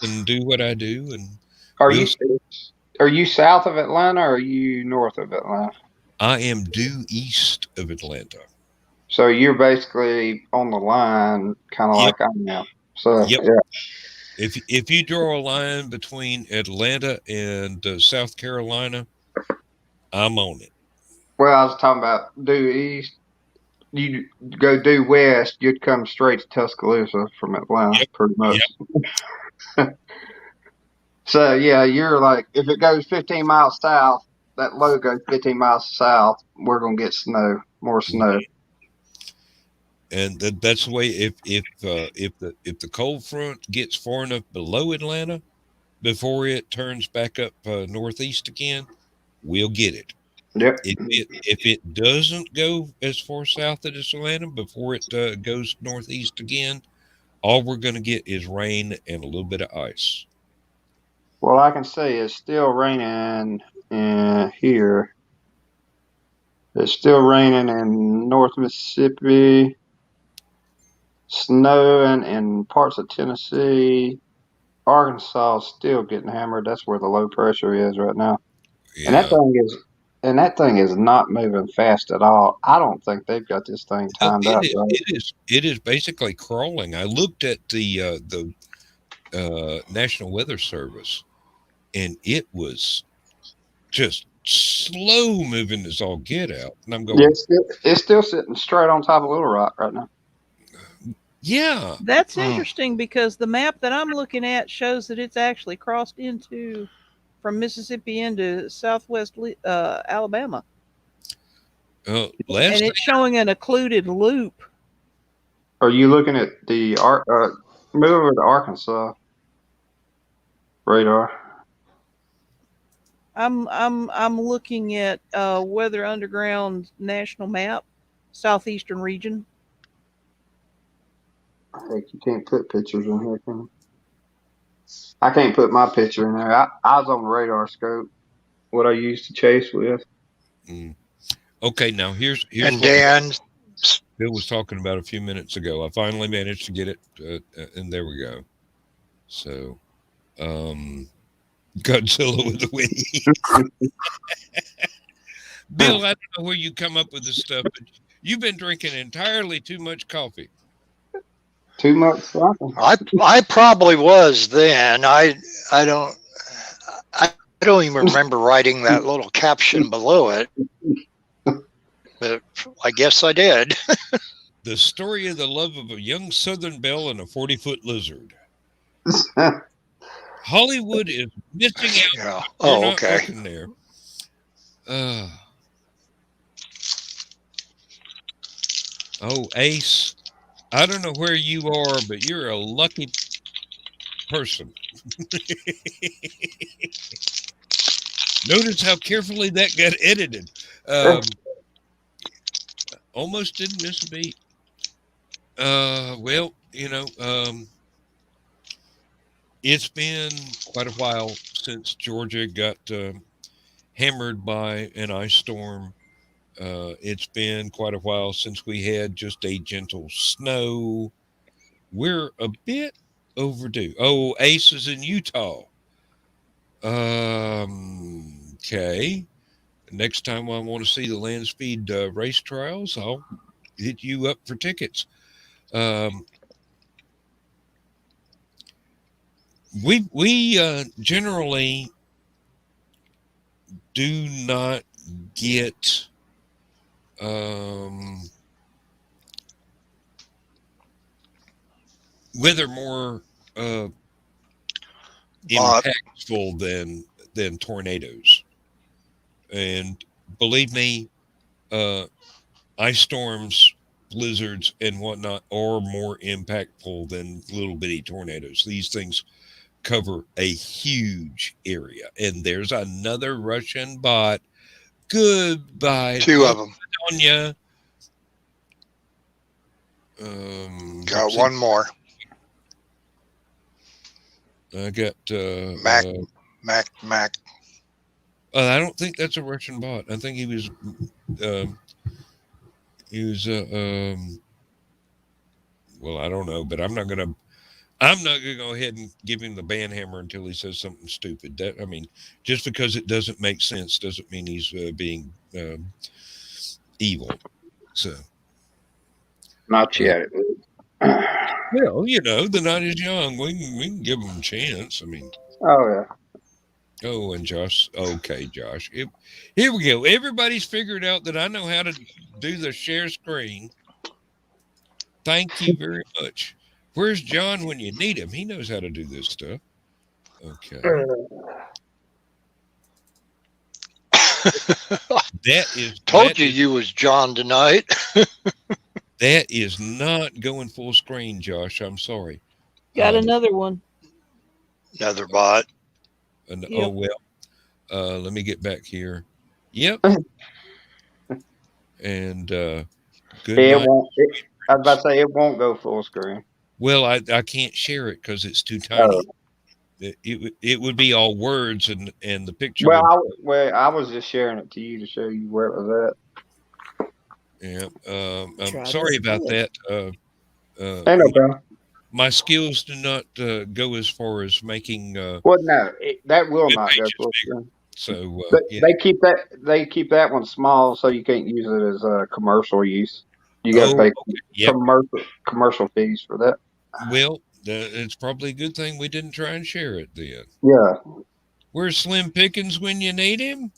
and do what I do, and are we'll. you are you south of Atlanta or are you north of Atlanta? I am due east of Atlanta. So you're basically on the line, kind of Yep, like I am. So yep. yeah. If you draw a line between Atlanta and South Carolina, I'm on it. Well, I was talking about due east. You go due west, you'd come straight to Tuscaloosa from Atlanta, Yep, pretty much. yep. So yeah, you're like if it goes 15 miles south, that low goes 15 miles south. We're gonna get snow, more snow. And that's the way. If the cold front gets far enough below Atlanta before it turns back up northeast again, we'll get it. Yep. If it doesn't go as far south as Atlanta before it goes northeast again, all we're going to get is rain and a little bit of ice. Well, I can say it's still raining here. It's still raining in North Mississippi, snowing in parts of Tennessee. Arkansas is still getting hammered. That's where the low pressure is right now. And that Yeah. thing is and that thing is not moving fast at all. I don't think they've got this thing No, timed up right. it is basically crawling. I looked at the National Weather Service, and it was just slow moving as all get out. And I'm Yeah, going, it's still sitting straight on top of Little Rock right now. yeah, That's Mm. interesting because the map that I'm looking at shows that it's actually crossed into from Mississippi into southwest Alabama, last and thing, it's showing an occluded loop. Are you looking at the move over to Arkansas radar? I'm looking at Weather Underground national map, southeastern region. I think you can't put pictures in here, can you? I can't put my picture in there. I was on the radar scope, what I used to chase with. mm, okay, now here's And what Dan, Bill was talking about a few minutes ago. I finally managed to get it, and there we go. So, Godzilla with the witty. Bill, I don't know where you come up with this stuff, but you've been drinking entirely too much coffee. Too much something. I probably was then. I don't even remember writing that little caption below it, but I guess I did. The story of the love of a young Southern belle and a 40-foot lizard. Hollywood is missing out. Yeah. You're Oh, not okay. looking there. Uh, oh, Ace, I don't know where you are, but you're a lucky person. Notice how carefully that got edited. Almost didn't miss a beat. Well, it's been quite a while since Georgia got hammered by an ice storm. It's been quite a while since we had just a gentle snow. We're a bit overdue. Oh, Ace is in Utah. Okay. Next time I want to see the land speed race trials, I'll hit you up for tickets. Um, we generally do not get um, weather more uh, But impactful than tornadoes. And believe me, uh, ice storms, blizzards, and whatnot are more impactful than little bitty tornadoes. These things cover a huge area. And there's another Russian bot. Goodbye. two Oh, of them. Sonia. Got one more. I got Mac, Mac. I don't think that's a Russian bot. I think um, he was well, I don't know, but I'm not gonna go ahead and give him the ban hammer until he says something stupid. That I mean, just because it doesn't make sense doesn't mean he's being evil. So, Not uh, yet. well, the night is young. We can give him a chance. I mean, Oh yeah. oh, and Josh. Okay, Josh. Here we go. Everybody's figured out that I know how to do the share screen. Thank you very much. Where's John when you need him? He knows how to do this stuff. Okay. Told you was John tonight. That is not going full screen, Josh. I'm sorry. Got another one. Another bot. Yep. Oh well. Let me get back here. Yep. And good It night. won't. I was about to say it won't go full screen. Well, I can't share it because it's too tiny. It would be all words and the picture would. I was just sharing it to you to show you where it was Yeah. I'm Tried sorry it about again. that. at. Ain't no problem. My skills do not go as far as making Well, no, that will web not go pages full bigger. screen. So yeah. They keep that one small so you can't use it as commercial use. You got to Oh, pay okay. Yep. commercial fees for that. Well, it's probably a good thing we didn't try and share it then. Yeah. Where's Slim Pickens when you need him?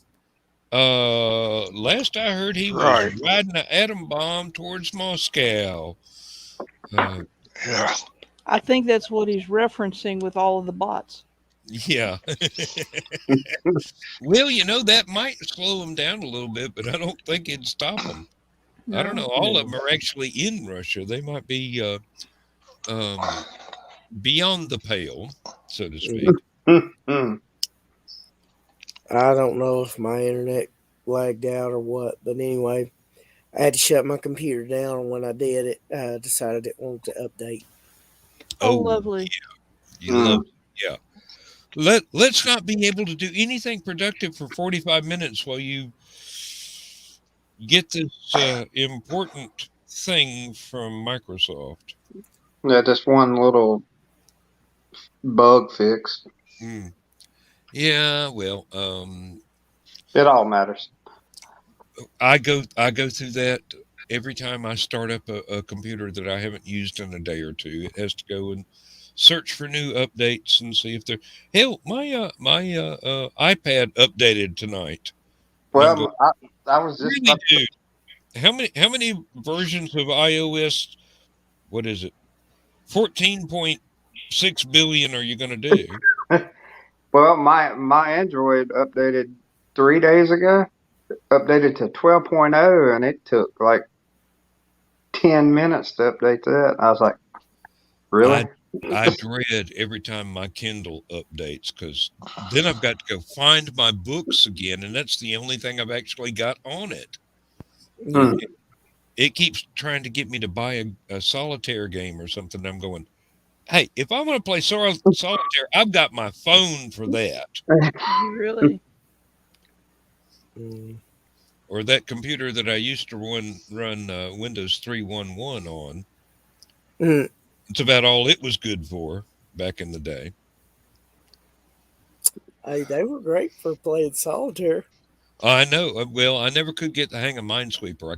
Last I heard, he was Right. riding an atom bomb towards Moscow. Yeah. I think that's what he's referencing with all of the bots. Yeah. Well, that might slow him down a little bit, but I don't think it'd stop him. I don't know. All of them are actually in Russia. They might be beyond the pale, so to speak. I don't know if my internet lagged out or what, but anyway, I had to shut my computer down. And when I did, it decided it wanted to update. Oh, lovely. Yeah. You love yeah. Let's not be able to do anything productive for 45 minutes while you get this important thing from Microsoft. Yeah, just one little bug fixed. Yeah, well, It all matters. I go through that every time I start up a computer that I haven't used in a day or two. It has to go and search for new updates and see if they're hell. My iPad updated tonight. Well, I was just really, dude. How many versions of iOS? What is it? 14.6 billion are you going to do? Well, my Android updated 3 days ago. Updated to 12.0, and it took like 10 minutes to update that. I was like, really? I dread every time my Kindle updates because then I've got to go find my books again, and that's the only thing I've actually got on it. It keeps trying to get me to buy a solitaire game or something. I'm going, hey, if I want to play solitaire, I've got my phone for that. Really? Or that computer that I used to run Windows 3.11 on. It's about all it was good for back in the day. Hey, they were great for playing solitaire. I know. Well, I never could get the hang of Minesweeper.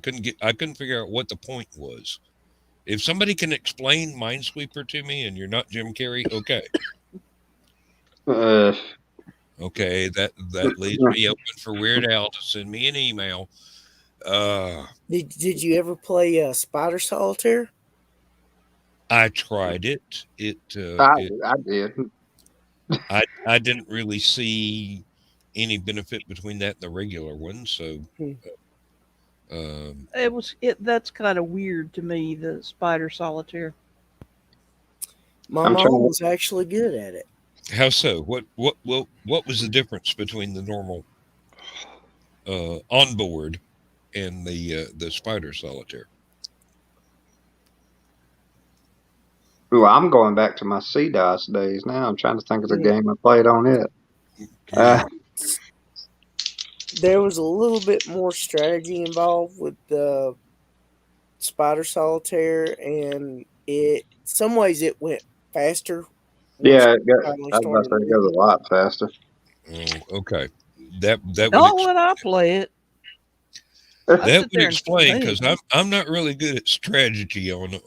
I couldn't figure out what the point was. If somebody can explain Minesweeper to me, and you're not Jim Carrey, okay. Okay, that leaves me open for Weird Al to send me an email. Did you ever play Spider Solitaire? I tried it. I did. I didn't really see any benefit between that and the regular one. So, Hmm. um, That's kind of weird to me, the spider solitaire. My I'm mom trying. was actually good at it. how so? What was the difference between the normal onboard and the spider solitaire? Ooh, I'm going back to my CDOS days now. I'm trying to think of the Mm. game I played on it. Yeah. There was a little bit more strategy involved with the spider solitaire, and some ways it went faster once Yeah, you finally I was about to started say it goes moving. a lot faster. Oh, okay. That would Not when I play it. I that sit would there and explain think. because I'm not really good at strategy on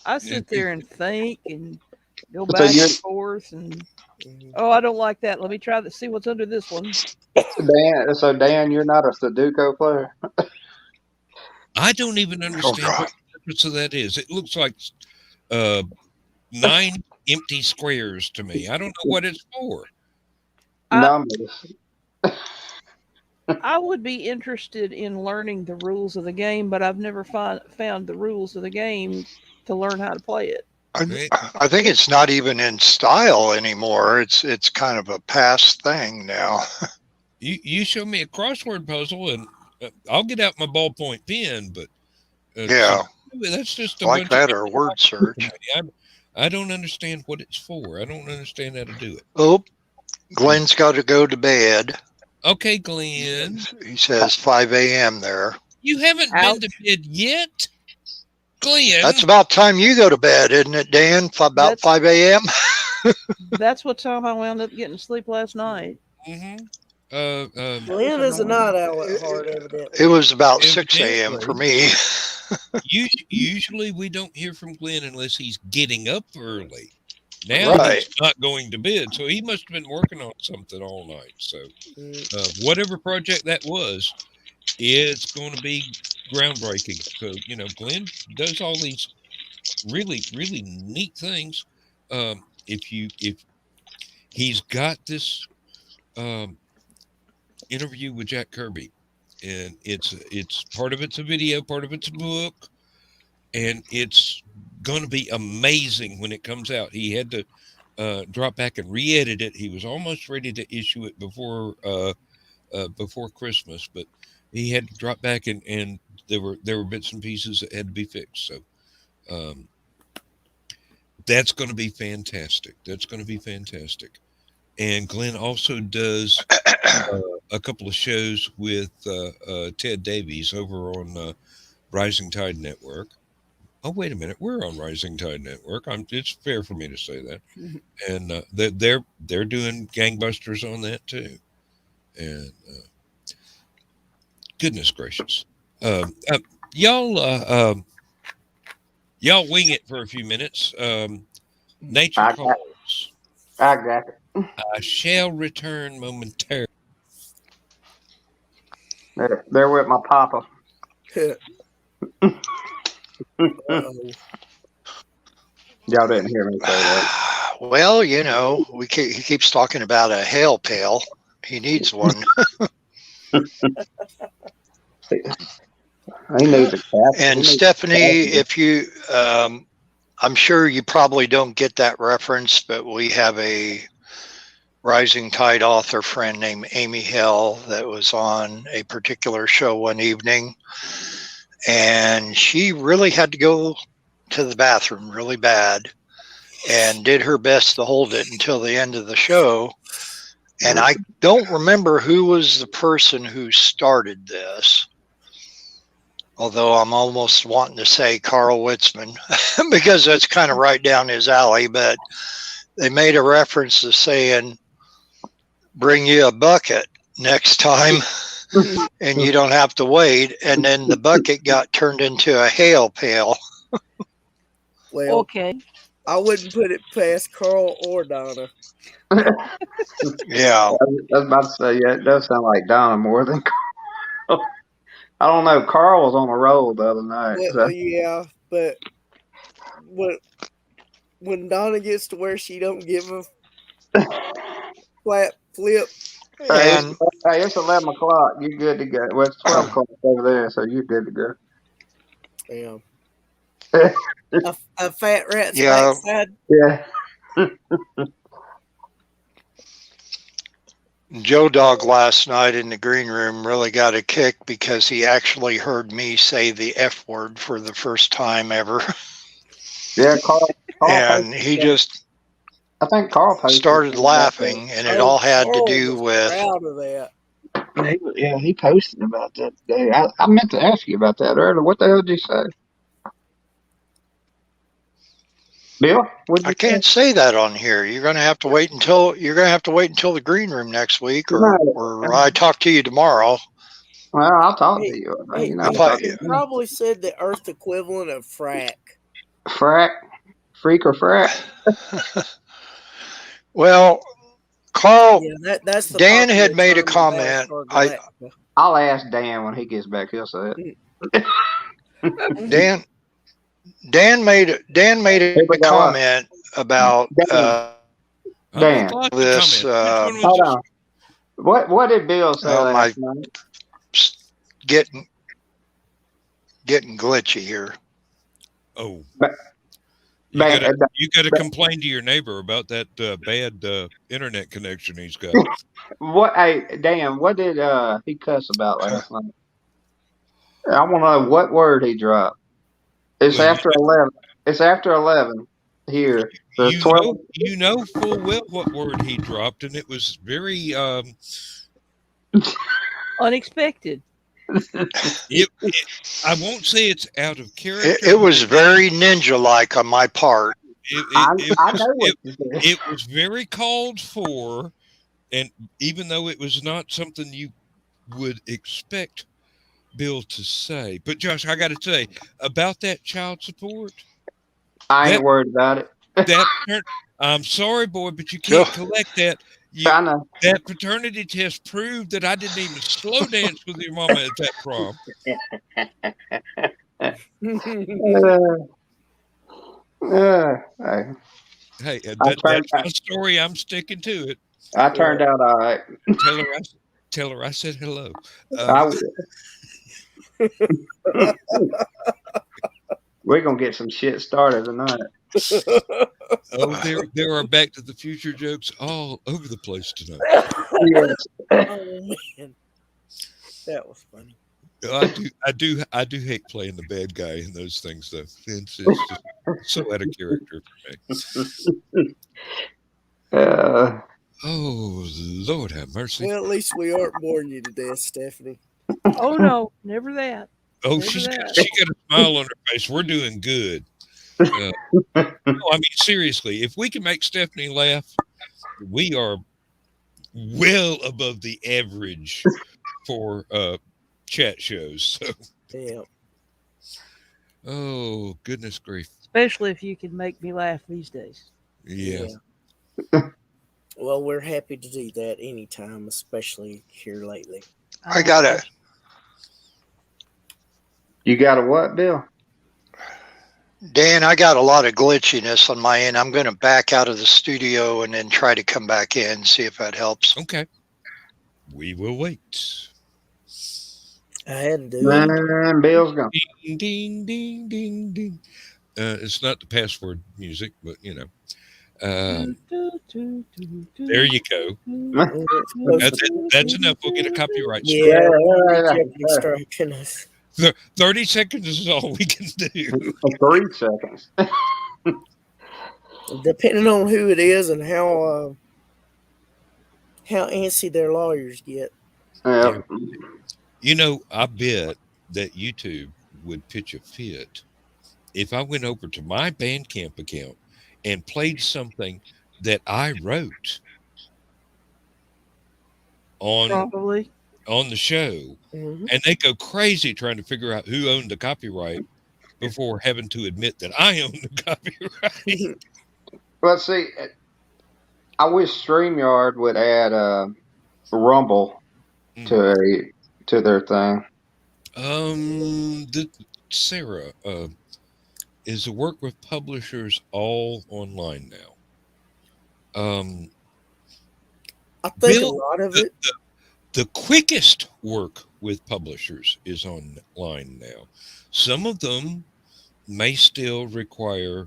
I sit there and think and go So back you're and forth and Mhm. oh, I don't like that. Let me try to see what's under this one. Dan. So Dan, you're not a Sudoku player. I don't even Oh understand God. what the purpose of that is. It looks like uh, 9 empty squares to me. I don't know what it's for. I Numbers. I would be interested in learning the rules of the game, but I've never found the rules of the game to learn how to play it. I, Right? I think it's not even in style anymore. It's kind of a past thing now. You show me a crossword puzzle and I'll get out my ballpoint pen, but so Yeah, that's just a like bunch of that or word search. information. I don't understand what it's for. I don't understand how to do it. Oh, Glenn's got to go to bed. Okay, Glenn, He says 5 a.m. there. you haven't been to Ouch. bed yet, Glenn. That's about time you go to bed, isn't it, Dan? About That's 5 a.m. that's what time I wound up getting sleep last night. Mm-hmm. Glenn is a night owl at heart, It evidently. was about 6 a.m. for Evidently, me. usually we don't hear from Glenn unless he's getting up early. Now Right. he's not going to bed, so he must have been working on something all night. So, Mm. whatever project that was, it's going to be groundbreaking. So, Glenn does all these really, really neat things. If he's got this um, interview with Jack Kirby, and it's part of it's a video, part of it's a book, and it's going to be amazing when it comes out. He had to drop back and re-edit it. He was almost ready to issue it before Christmas, but he had to drop back and there were bits and pieces that had to be fixed. So um, that's going to be fantastic. That's going to be fantastic. And Glenn also does a couple of shows with Ted Davies over on Rising Tide Network. Oh, wait a minute, we're on Rising Tide Network. It's fair for me to say that, and they're doing gangbusters on that too. And goodness gracious, y'all y'all wing it for a few minutes. Nature I got, calls. I got it. I shall return momentarily. They're with my papa. Uh-oh. Y'all didn't hear me say that. Well, he keeps talking about a hail pail. He needs one. He needs a cat. And Stephanie, if you, I'm sure you probably don't get that reference, but we have a Rising Tide author friend named Amy Hill that was on a particular show one evening, and she really had to go to the bathroom really bad and did her best to hold it until the end of the show. And I don't remember who was the person who started this, although I'm almost wanting to say Carl Witzman because that's kind of right down his alley. But they made a reference to saying, bring you a bucket next time and you don't have to wait. And then the bucket got turned into a hail pail. Well, Okay. I wouldn't put it past Carl or Donna. Yeah. I was about to say, yeah, it does sound like Donna more than Carl. I don't know. Carl was on a roll the other night. Well, So. yeah, but when Donna gets to where she don't give a flat flip, Hey, And it's 11 o'clock. You're good to go. Well, it's 12 o'clock over there, so you're good to go. yeah, a fat rat's yeah, backside. Yeah. Joe Dog last night in the green room really got a kick because he actually heard me say the F word for the first time ever. Yeah, Carl And posted he that. just I think Carl posted started something about that. laughing, and it Oh, all had to Carl do was with proud of that. He posted about that today. I meant to ask you about that earlier. What the hell did you say? Bill, what did I you say? can't say that on here. You're gonna have to wait until the green room next week, No. or I talk to you tomorrow. Well, I'll talk to He, you. he, I'll If he, I talk to he you. probably said the Earth equivalent of frack. Frack, freak or frack. well, Carl, Yeah, that's the Dan had popular made a term in comment. Battlestar Galactica. I'll ask Dan when he gets back. He'll say it. Dan made Here a we go. comment about Dan, I'm with Dan, lots of this. comments. Which one was hold this? on. What did Bill say last My night? getting glitchy here. Oh, Ba- you ba- gotta ba- you gotta ba- complain to your neighbor about that bad internet connection he's got. what? Hey, Dan, what did he cuss about last night? I want to know what word he dropped. It's Well, after 11. It's after 11 here. So it's 12. you know full well what word he dropped, and it was very Unexpected. I won't say it's out of character, It but was very ninja-like on my part. I know what you said. it was very called for, and even though it was not something you would expect Bill to say. But Josh, I got to say about that child support. I That ain't worried about it. that I'm sorry, boy, but you Joe, can't collect that. I know. That paternity test proved that I didn't even slow dance with your mama at that prom. Hey, Hey, I turned that's my story. I'm sticking to it. I Yeah. turned out all right. Tell her I said hello. I, we're gonna get some shit started tonight. Oh, there are Back to the Future jokes all over the place tonight. Yes. Oh man, that was funny. I do hate playing the bad guy in those things though. It's just so out of character for me. Uh, Oh Lord have mercy. Well, at least we aren't boring you to death, Stephanie. Oh no, never that. Oh, Never that. she got a smile on her face. We're doing good. No, I mean seriously, if we can make Stephanie laugh, we are well above the average for chat shows. So, Yeah. oh goodness grief. Especially if you can make me laugh these days. Yeah. Well, we're happy to do that anytime, especially here lately. I got it. you got a what, Bill? Dan, I got a lot of glitchiness on my end. I'm going to back out of the studio and then try to come back in, see if that helps. Okay. We will wait. I hadn't do it. Man, Bill's gone. Ding ding ding ding ding. It's not the password music, but you know. There you go. That's enough. We'll get a copyright strike. Yeah, Yeah. Jeopardy striking us. 30 seconds is all we can do. 3 seconds. Depending on who it is and how antsy their lawyers get. Yeah. You know, I bet that YouTube would pitch a fit if I went over to my Bandcamp account and played something that I wrote on Probably. the show, Mhm. and they go crazy trying to figure out who owned the copyright before having to admit that I own the copyright. Well, see, I wish StreamYard would add Rumble to their thing. Sarah, is to work with publishers all online now. I think a Bill, lot of the, it. the quickest work with publishers is online now. Some of them may still require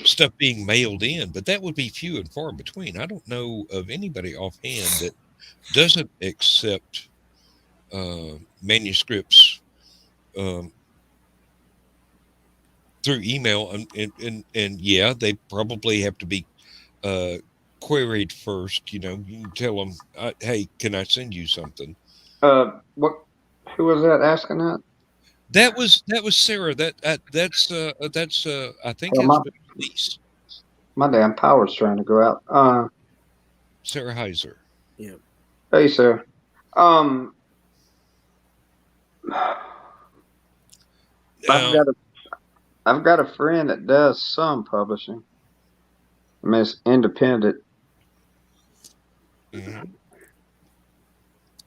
stuff being mailed in, but that would be few and far between. I don't know of anybody offhand that doesn't accept manuscripts um, through email, and yeah, they probably have to be uh, queried first. You know, you can tell them, "Hey, can I send you something?" What? Who was that asking that? That was Sarah. That's I think Oh, that's been released. my damn power's trying to go out. Sarah Heiser. Yeah. Hey, sir. Um, I've Now, got a I've got a friend that does some publishing. I mean, it's independent. mhm.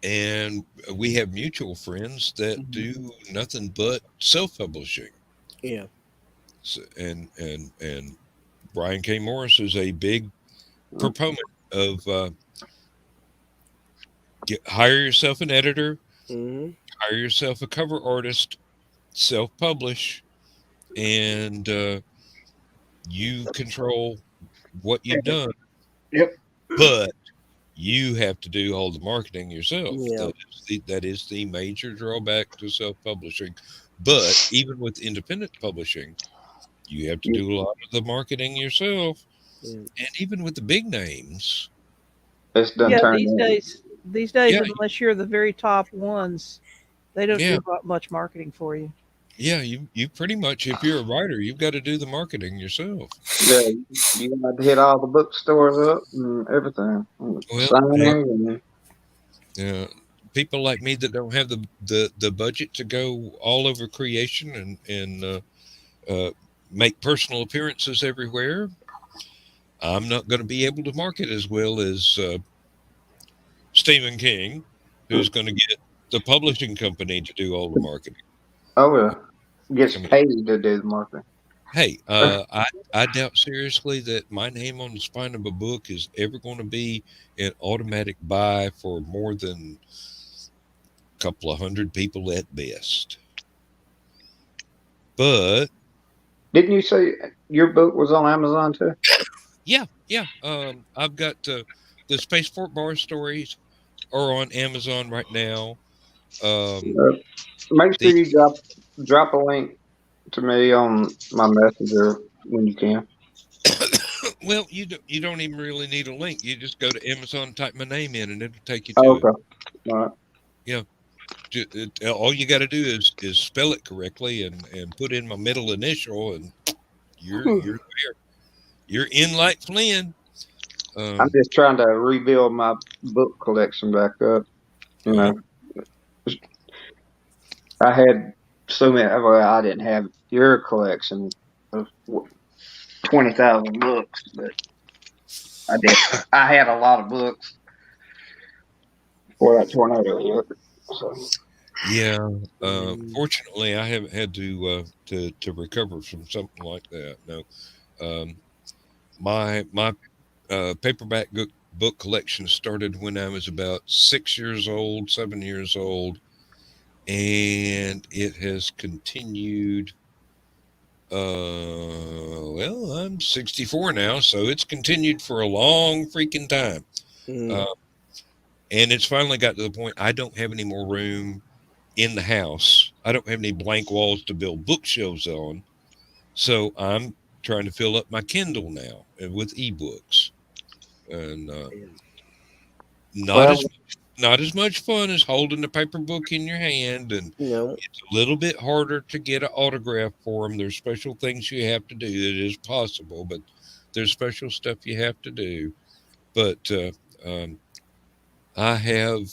And we have mutual friends that do nothing but self-publishing. Yeah. So, and Brian K. Morris is a big proponent of hire yourself an editor, Hmm. hire yourself a cover artist, self-publish, and you control what you've done. Yep. But you have to do all the marketing yourself. Yeah. That is the major drawback to self-publishing. But even with independent publishing, you have to do a lot of the marketing yourself. Yeah. And even with the big names, It's done Yeah, turned these in. days, yeah, unless you're the very top ones, they don't yeah, do much marketing for you. yeah. You pretty much, if you're a writer, you've got to do the marketing yourself. Yeah, you got to hit all the bookstores up and everything. Well, hey, Signings uh, people like me that don't have the budget to go all over creation and uh, make personal appearances everywhere, I'm not going to be able to market as well as Stephen King, who's going to get the publishing company to do all the marketing. Oh, yeah. Gets I mean, paid to do the marketing. hey, I doubt seriously that my name on the spine of a book is ever going to be an automatic buy for more than a couple of hundred people at best. But Didn't you say your book was on Amazon too? yeah, yeah, I've got the Spaceport Bar stories are on Amazon right now. Um, Make the sure you drop a link to me on my messenger when you can. Well, you don't even really need a link. You just go to Amazon, type my name in, and it'll take you Oh, to it. okay. All right. Yeah, all you got to do is spell it correctly and put in my middle initial, and you're there. You're in like Flynn. I'm Um, just trying to rebuild my book collection back up. You well, know, I had so many. Well, I didn't have your collection of 20,000 books, but I did. I had a lot of books before that tornado hit. So yeah. Mm. Fortunately, I haven't had to recover from something like that. No. Um, my paperback book collection started when I was about 6 years old, 7 years old, and it has continued. Well, I'm 64 now, so it's continued for a long freaking time. Mm. Uh, and it's finally got to the point I don't have any more room in the house. I don't have any blank walls to build bookshelves on. So I'm trying to fill up my Kindle now with ebooks. And not well, as not as much fun as holding the paper book in your hand, and No. it's a little bit harder to get an autograph for them. There's special things you have to do. It is possible, but there's special stuff you have to do. But I have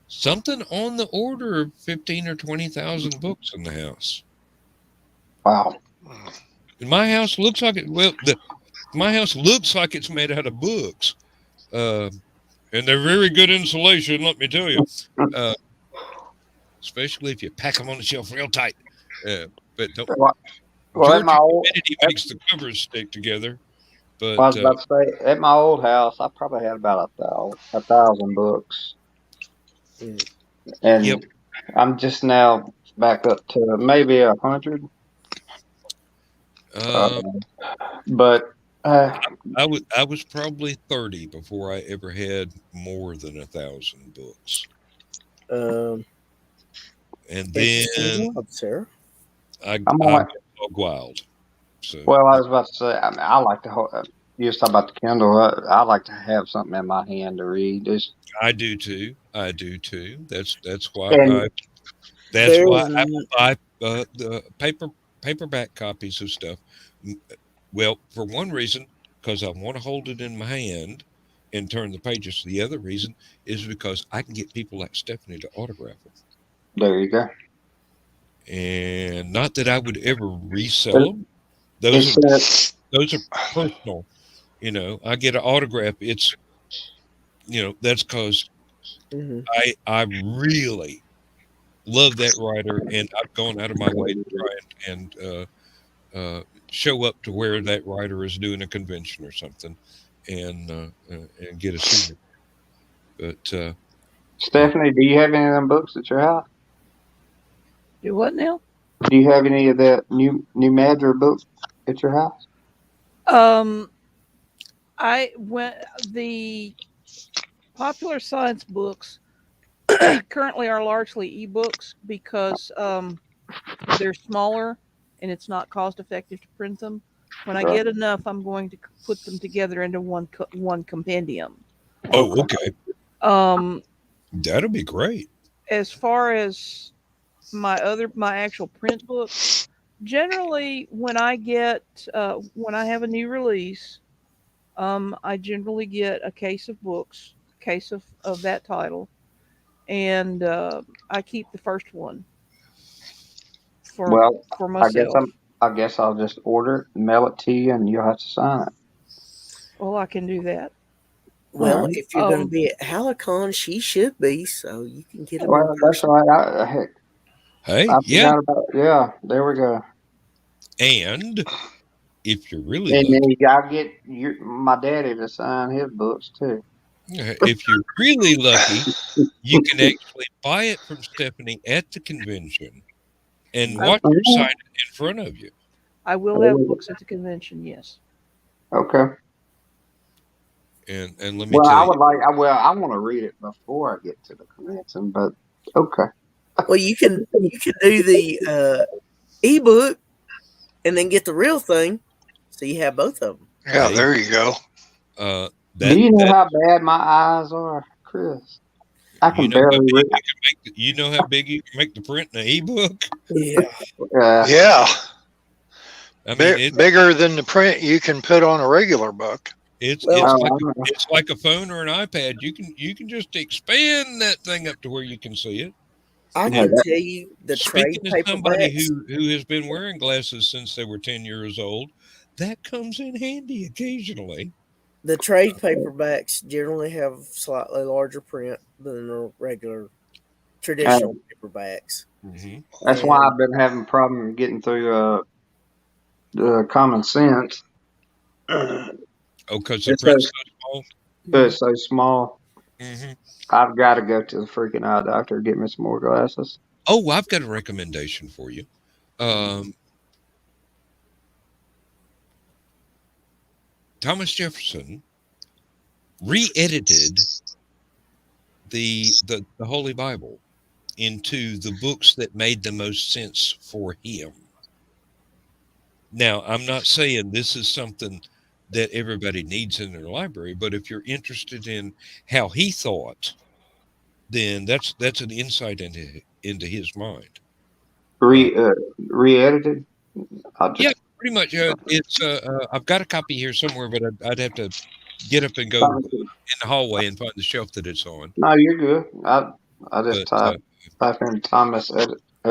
something on the order of 15 or 20,000 books in the house. wow. And my house looks like it. Well, my house looks like it's made out of books. Uh, And they're very good insulation, let me tell you. Uh, especially if you pack them on the shelf real tight. But don't. Well, at my Georgia old, humidity makes the covers stick together. I But was about to say, at my old house, I probably had about a thousand books, Mm. yep. and I'm just now back up to maybe 100. Uh, Uh, but uh, I was probably 30 before I ever had more than 1,000 books. Um, And interesting then job, Sarah. I'm I on. went hog wild. So Well, I was about to say, I mean, I like to. You was talking about the Kindle. I like to have something in my hand to read. I do too. I do too. That's why And There's I will buy the paperback copies of stuff. Well, for one reason, because I want to hold it in my hand and turn the pages. The other reason is because I can get people like Stephanie to autograph them. there you go. And not that I would ever resell It, them. it Those are said, those are personal. I get an autograph. It's that's because mhm. I really love that writer, and I've gone out of my way to try and show up to where that writer is doing a convention or something, and get a signature. But uh, Stephanie, do you have any of them books at your house? Do what now? Do you have any of that new Madra book at your house? Um, I went the popular science books currently are largely ebooks because they're smaller and it's not cost effective to print them. When I Right. get enough, I'm going to put them together into one compendium. oh, okay, Um, that'll be great. as far as my actual print books, generally when I have a new release, I generally get a case of books, case of that title, and I keep the first one for Well, for I guess myself. I'm. I guess I'll just order it, mail it to you, and you'll have to sign it. Well, I can do that. All Well, right. if you're going to be at HallowCon, she should be, so you can get them in Well, that's person. all right. Heck, Hey, I yeah, forgot about. Yeah, there we go. and if you're really And then lucky, you gotta get my daddy to sign his books too. if you're really lucky, you can actually buy it from Stephanie at the convention and I watch her sign it in front of you. I will have books at the convention. Yes. Okay. And let me Well, tell I you, would like. I want to read it before I get to the convention, but okay. Well, you can do the ebook and then get the real thing, so you have both of them. Yeah, hey, there you go. uh, Do that you know that how bad my eyes are, Chris? I you can know how barely big read. you can make you know how big you can make the print in an ebook. Yeah. Yeah, I mean, bigger than the print you can put on a regular book. it's Well, it's Oh, like I know. it's like a phone or an iPad. You can just expand that thing up to where you can see it. I Yeah, can And tell you the trade speaking of somebody paperbacks. who has been wearing glasses since they were 10 years old, that comes in handy occasionally. The trade paperbacks generally have slightly larger print than the regular uh, traditional paperbacks, Hmm. that's why and I've been having a problem getting through Common Sense. Oh, because the It's so print's so small. it's so small. Hmm. I've got to go to the freaking eye doctor to get me some more glasses. Oh, I've got a recommendation for you. Um, Thomas Jefferson re-edited the Holy Bible into the books that made the most sense for him. Now, I'm not saying this is something that everybody needs in their library, but if you're interested in how he thought, then that's an insight into his mind. Uh, Re re-edited. I'll yeah, just pretty much. It's I've got a copy here somewhere, but I'd have to get up and go in the hallway and find the shelf that it's on. no, you're good. I just But type in Thomas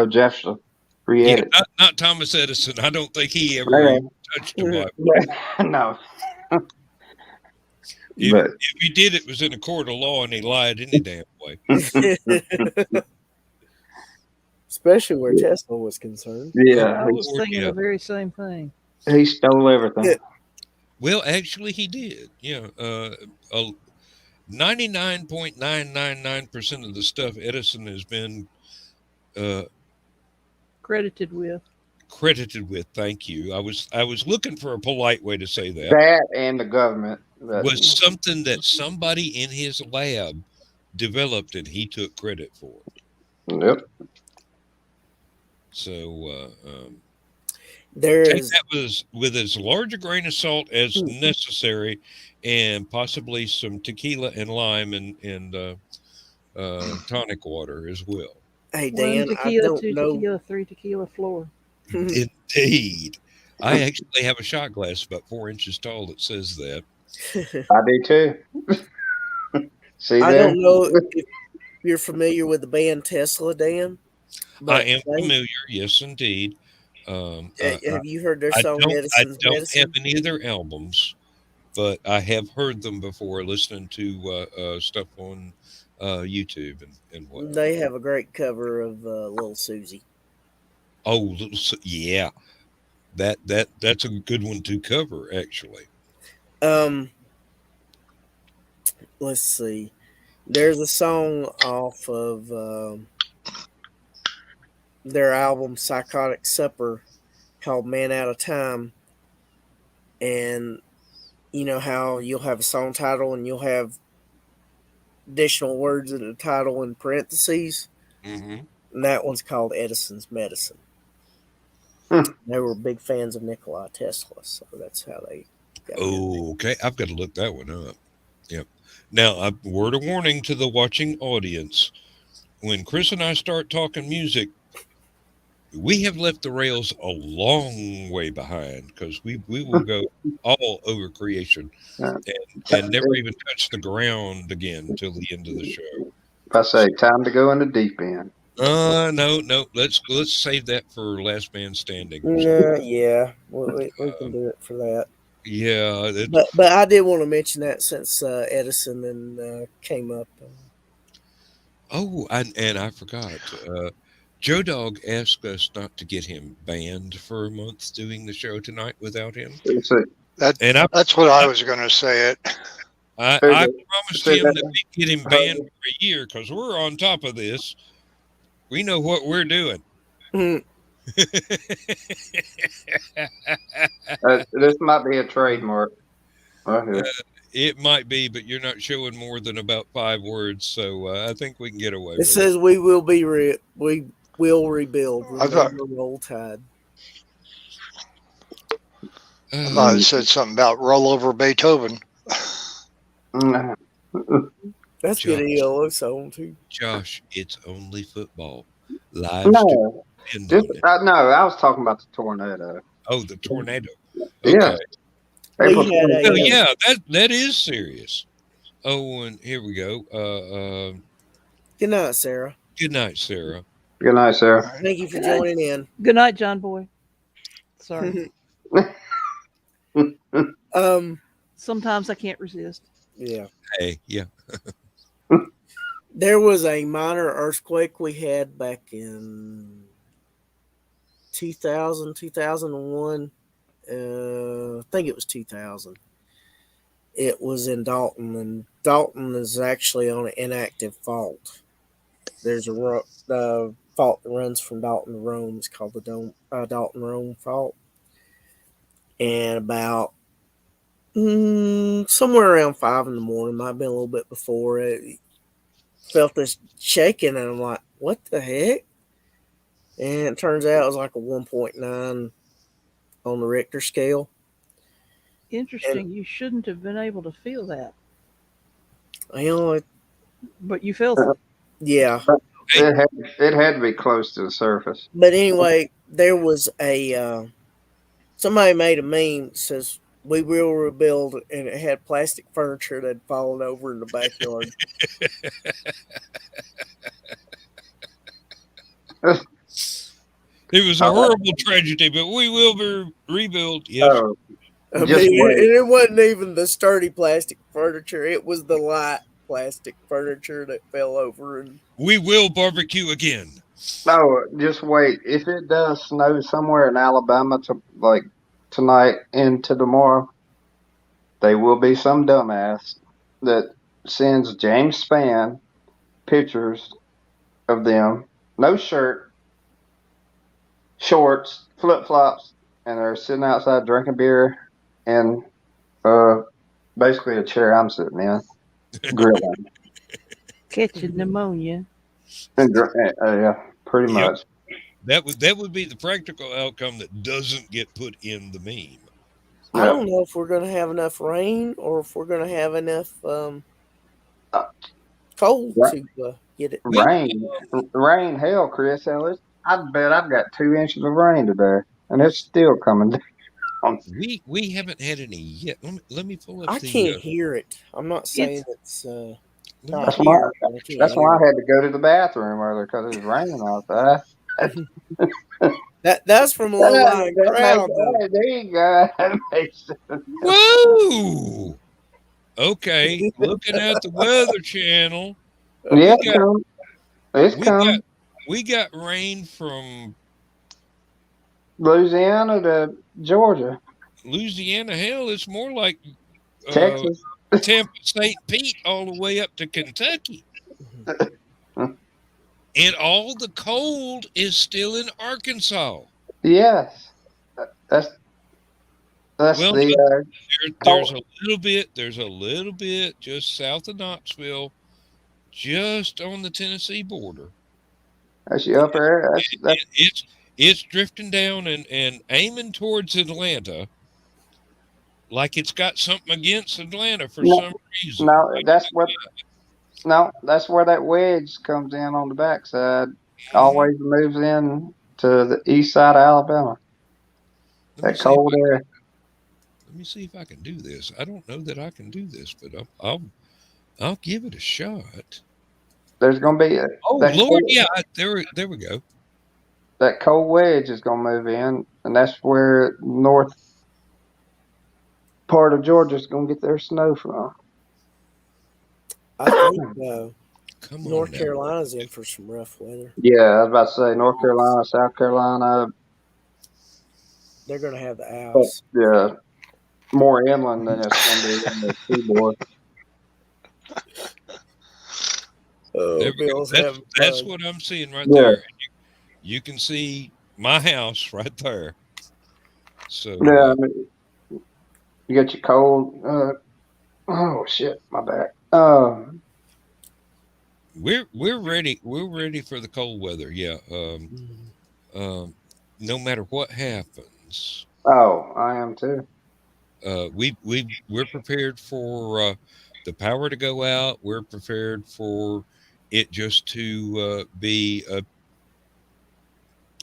Jefferson yeah, re-edit. not Thomas Edison. I don't think he ever Yeah. even touched a Bible. No, If But he did, it was in a court of law, and he lied any damn way. Especially where Tesla was concerned. Oh yeah, I was Lord, thinking yeah. the very same thing. he stole everything. Well, actually, he did. Yeah. 99.999% of the stuff Edison has been uh, Credited with. credited with. Thank you. I was looking for a polite way to say that. That and the government. But Was something that somebody in his lab developed and he took credit for. yep. So There take is that with as large a grain of salt as necessary, and possibly some tequila and lime and tonic water as well. hey One Dan, I tequila, don't two know. tequila, three tequila floor. Indeed. I actually have a shot glass about 4 inches tall that says that. I do too. See I there? don't know if you're familiar with the band Tesla, Dan, I but am familiar, yes, indeed. have you heard their I song I "Edison's don't have Medicine"? any of their albums, but I have heard them before, listening to stuff on YouTube and whatnot. They have a great cover of "Little Susie." Oh, yeah, that's a good one to cover, actually. Um, let's see. There's a song off of their album "Psychotic Supper" called "Man Out of Time," and you know how you'll have a song title and you'll have additional words in the title in parentheses. Hmm. And that one's called Edison's Medicine. Hmm. They were big fans of Nikola Tesla, so that's how they got it. Okay, I've got to look that one up. Yep. Now, a word of warning to the watching audience: when Chris and I start talking music, we have left the rails a long way behind, because we will go all over creation Uh, and never even touch the ground again till the end of the show. If I say time to go in the deep end. No. Let's save that for Last Man Standing or something. Yeah, we can do it for that. Yeah. But I did want to mention that since Edison and came up. Oh, and I forgot. Joe Dog asked us not to get him banned for a month doing the show tonight without him, Let's see. and That's what I was going to say. It. I promised Say him that. that we'd get him banned for a year, because we're on top of this. We know what we're doing. This might be a trademark. Right here. It might be, but you're not showing more than about 5 words, so I think we can get away It with says we will be we will rebuild. I thought- Remember Roll Tide. I thought it said something about roll over Beethoven. Nah. That's Josh. good ELO song too. Josh, it's only football. Lives to No, depend just on it. no. I was talking about the tornado. Oh, the tornado. Yeah. Okay. April We had a 20th. Well, yeah, that is serious. Oh, and here we go. Good night, Sarah. Good night, Sarah. Good night, Sarah. Thank you for joining in. Good night, John Boy. Sorry. Sometimes I can't resist. Yeah. Hey, yeah. There was a minor earthquake we had back in 2000, 2001. I think it was 2000. It was in Dalton, and Dalton is actually on an inactive fault. There's a fault that runs from Dalton to Rome. It's called the Dalton-Rome fault. And about somewhere around 5 in the morning, might have been a little bit before, it felt this shaking, and I'm like, what the heck? And it turns out it was like a 1.9 on the Richter scale. Interesting. You shouldn't have been able to feel that, You know, but you felt it. yeah. It had to be close to the surface. But anyway, there was a somebody made a meme that says we will rebuild, and it had plastic furniture that had fallen over in the backyard. It was a horrible tragedy, but we will be rebuilt. Yes. Oh, I mean, Just wait. and it wasn't even the sturdy plastic furniture; it was the light plastic furniture that fell over. And We will barbecue again. No, just wait. If it does snow somewhere in Alabama like tonight into tomorrow, there will be some dumbass that sends James Spann pictures of them, no shirt, shorts, flip flops, and they're sitting outside drinking beer and uh basically a chair I'm sitting in, grilling. Catching pneumonia. And yeah, pretty Yep. much. That would be the practical outcome that doesn't get put in the meme. I Yeah. don't know if we're going to have enough rain or if we're going to have enough Uh, cold ra- to get it. Well, rain, hell, Chris, hell, I bet I've got 2 inches of rain today, and it's still coming down. we haven't had any yet. Let me pull up I the. can't hear it. I'm not saying It's it's Let me not That's why. here, but I can't That's why hear I had to go to the bathroom earlier because it was raining outside. it. That's from a low That, lying that makes crowd, though. there you go. That makes Whoa! Okay, looking at the Weather Channel, yeah, we it's got coming. It's we got coming. we got rain from Louisiana to Georgia, Louisiana. Hell, it's more like uh, Texas. Tampa, St. Pete, all the way up to Kentucky, and all the cold is still in Arkansas. Yes, that's Well, the there's cold. a little bit. There's a little bit just south of Knoxville, just on the Tennessee border. That's the upper area. That's It's drifting down and aiming towards Atlanta, like it's got something against Atlanta for no, some reason. no. That's what no. That's where that wedge comes in on the backside. Mhm. Always moves in to the east side of Alabama. Let me That see if cold air. let me see if I can do this. I don't know that I can do this, but I'll give it a shot. There's gonna be Oh that Lord, cold, yeah, there we go. that cold wedge is gonna move in, and that's where north part of Georgia is gonna get their snow from. I think Come on North now. Carolina's in for some rough weather. Yeah, I was about to say North Carolina, South Carolina, They're going to have the but house. yeah, more inland than it's gonna be on the seaboard. There Oh, we go. Bill's That's having that's fun. what I'm seeing right Yeah, there. You can see my house right there. So yeah. I mean, you got your cold. Oh shit, my back. we're ready. We're ready for the cold weather. Yeah. Mhm. Um, no matter what happens, Oh, I am too. we're prepared for the power to go out. We're prepared for it just to be a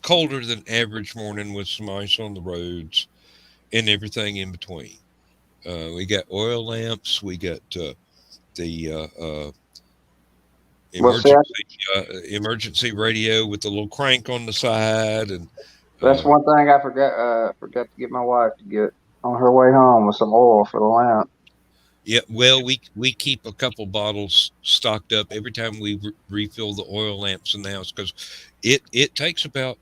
colder than average morning with some ice on the roads and everything in between. We got oil lamps. We got the What's that? emergency radio with the little crank on the side, and That's uh, one thing I forgot. Forgot to get my wife to get on her way home with some oil for the lamp. yeah, well, we keep a couple bottles stocked up every time we refill the oil lamps in the house because it takes about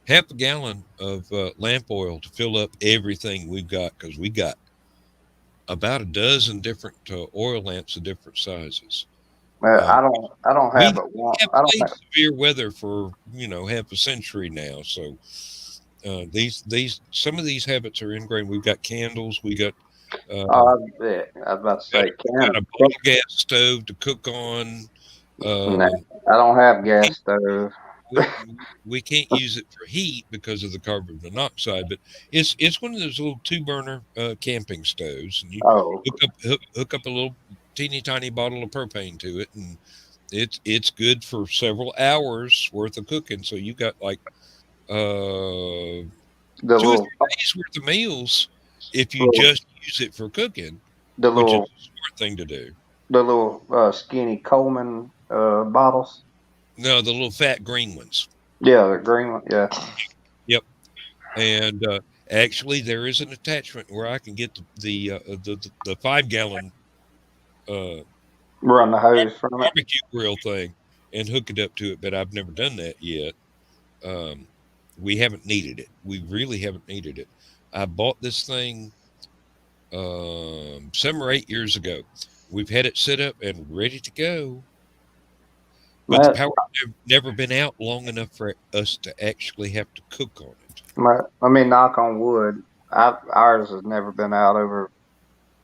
half a gallon of lamp oil to fill up everything we've got because we got about a dozen different oil lamps of different sizes. Uh, I don't we have but one. have I don't played have. severe weather for half a century now, so these some of these habits are ingrained. We've got candles. We got Oh, I was about to say got can. a bottle gas stove to cook on. Nah, Um, I don't have we can't gas stove. we, we can't use it for heat because of the carbon monoxide, but it's one of those little two burner camping stoves, and you Oh, hook up a little teeny tiny bottle of propane to it, and it's good for several hours worth of cooking. So you got like uh, the 2 or 3 days worth of meals if you little, just use it for cooking, the which is little, a smart thing to do. the little skinny Coleman bottles. No, the little fat green ones. Yeah, the green one. Yeah. Yep. And Actually, there is an attachment where I can get the 5 gallon uh, Run the hose from it. barbecue grill thing and hook it up to it, but I've never done that yet. Um, we haven't needed it. We really haven't needed it. I bought this thing 7 or 8 years ago. We've had it set up and ready to go, but the That, power never been out long enough for us to actually have to cook on it. I mean, knock on wood. Ours has never been out over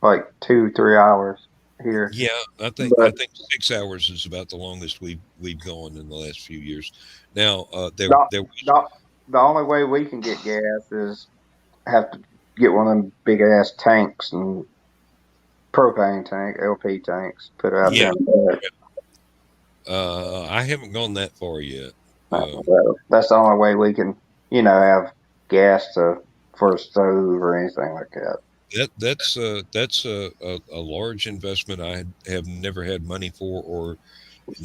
like 2, 3 hours here. Yeah, I But think 6 hours is about the longest we've gone in the last few years. Now, the, there was the, the only way we can get gas is have to get one of them big ass tanks and propane tank, LP tanks, put it out yeah. there in the bed. I haven't gone that far yet. That's the only way we can, have gas for a stove or anything like that. That's a large investment I have never had money for or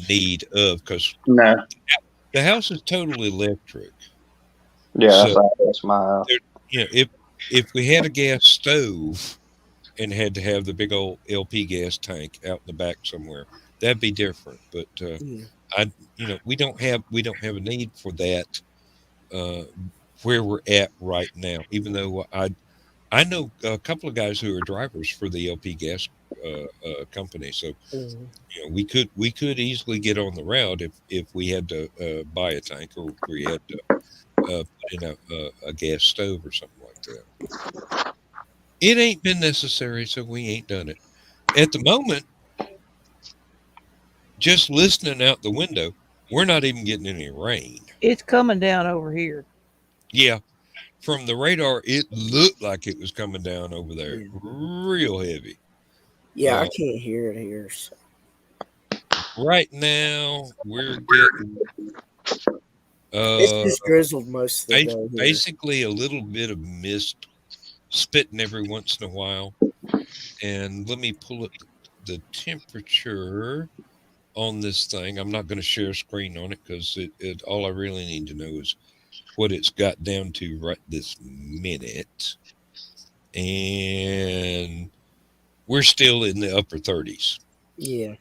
need of, because No, the house is totally electric. yeah, So that's my house. there, if we had a gas stove and had to have the big old LP gas tank out in the back somewhere, that'd be different. But Yeah. we don't have a need for that uh, where we're at right now. Even though I know a couple of guys who are drivers for the LP gas company, so Mhm. we could easily get on the route if we had to buy a tank, or if we had to put in a gas stove or something like that. It ain't been necessary, so we ain't done it at the moment. Just listening out the window, we're not even getting any rain. It's coming down over here. Yeah, from the radar, it looked like it was coming down over there, Yeah. real heavy. Yeah, I Uh, can't hear it here. So. right now, we're getting It's uh, just drizzled most of the day here. basically a little bit of mist spitting every once in a while. And let me pull up the temperature on this thing. I'm not going to share a screen on it because it all I really need to know is what it's got down to right this minute. And we're still in the upper 30s, Yeah.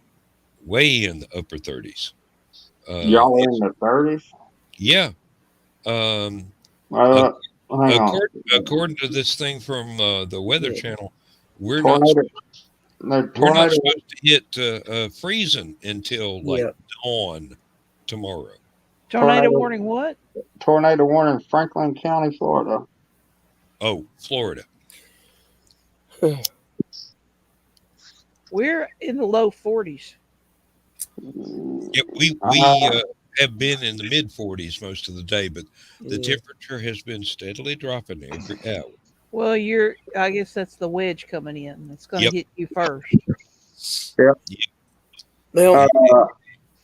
way in the upper 30s. Y'all in It's, the 30s? yeah. Um, ac- Uh, Hang on. according to this thing from the Weather Yeah. Channel, we're not Tornado. supposed, No, we're not tornado. supposed to hit freezing until like Yeah. dawn tomorrow. Tornado Tornado. warning what? Tornado warning, Franklin County, Florida. Oh, Florida. We're in the low 40s. Yeah, we Uh, have been in the mid 40s most of the day, but the Yeah. temperature has been steadily dropping every hour. Well, I guess that's the wedge coming in. It's going to Yep. hit you first. Yep. Well,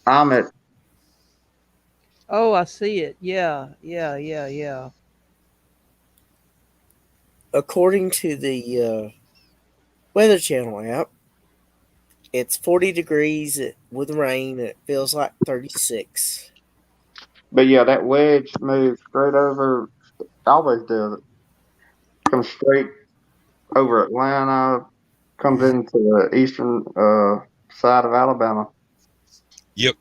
I'm at Oh, I see it. Yeah, yeah, yeah, yeah. according to the Weather Channel app, it's 40 degrees with rain. And it feels like 36. But yeah, that wedge moves straight over. Always does it. Comes straight over Atlanta. Comes Mhm. into the eastern side of Alabama. Yep.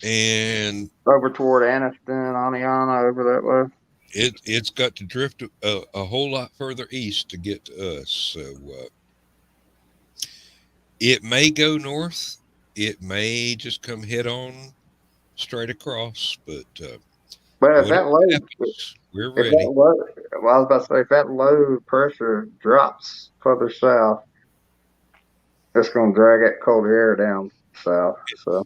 And Over toward Anniston, Aniana, over that way. it's got to drift a whole lot further east to get to us. So it may go north. It may just come head on straight across. But But if whatever that low, happens, we're if that ready. low, well, I was about to say, if that low pressure drops further south, it's going to drag that cold air down south. So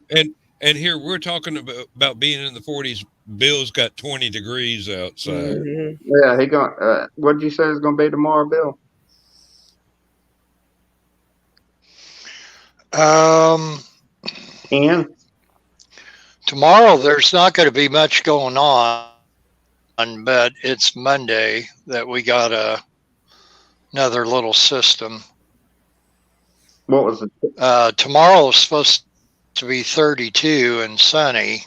And here we're talking about being in the 40s. Bill's got 20 degrees outside. Mhm. yeah, he going. What did you say is going to be tomorrow, Bill? Um, 10. Tomorrow there's not going to be much going on, but it's Monday that we got another little system. What was it? Tomorrow is supposed to be 32 and sunny,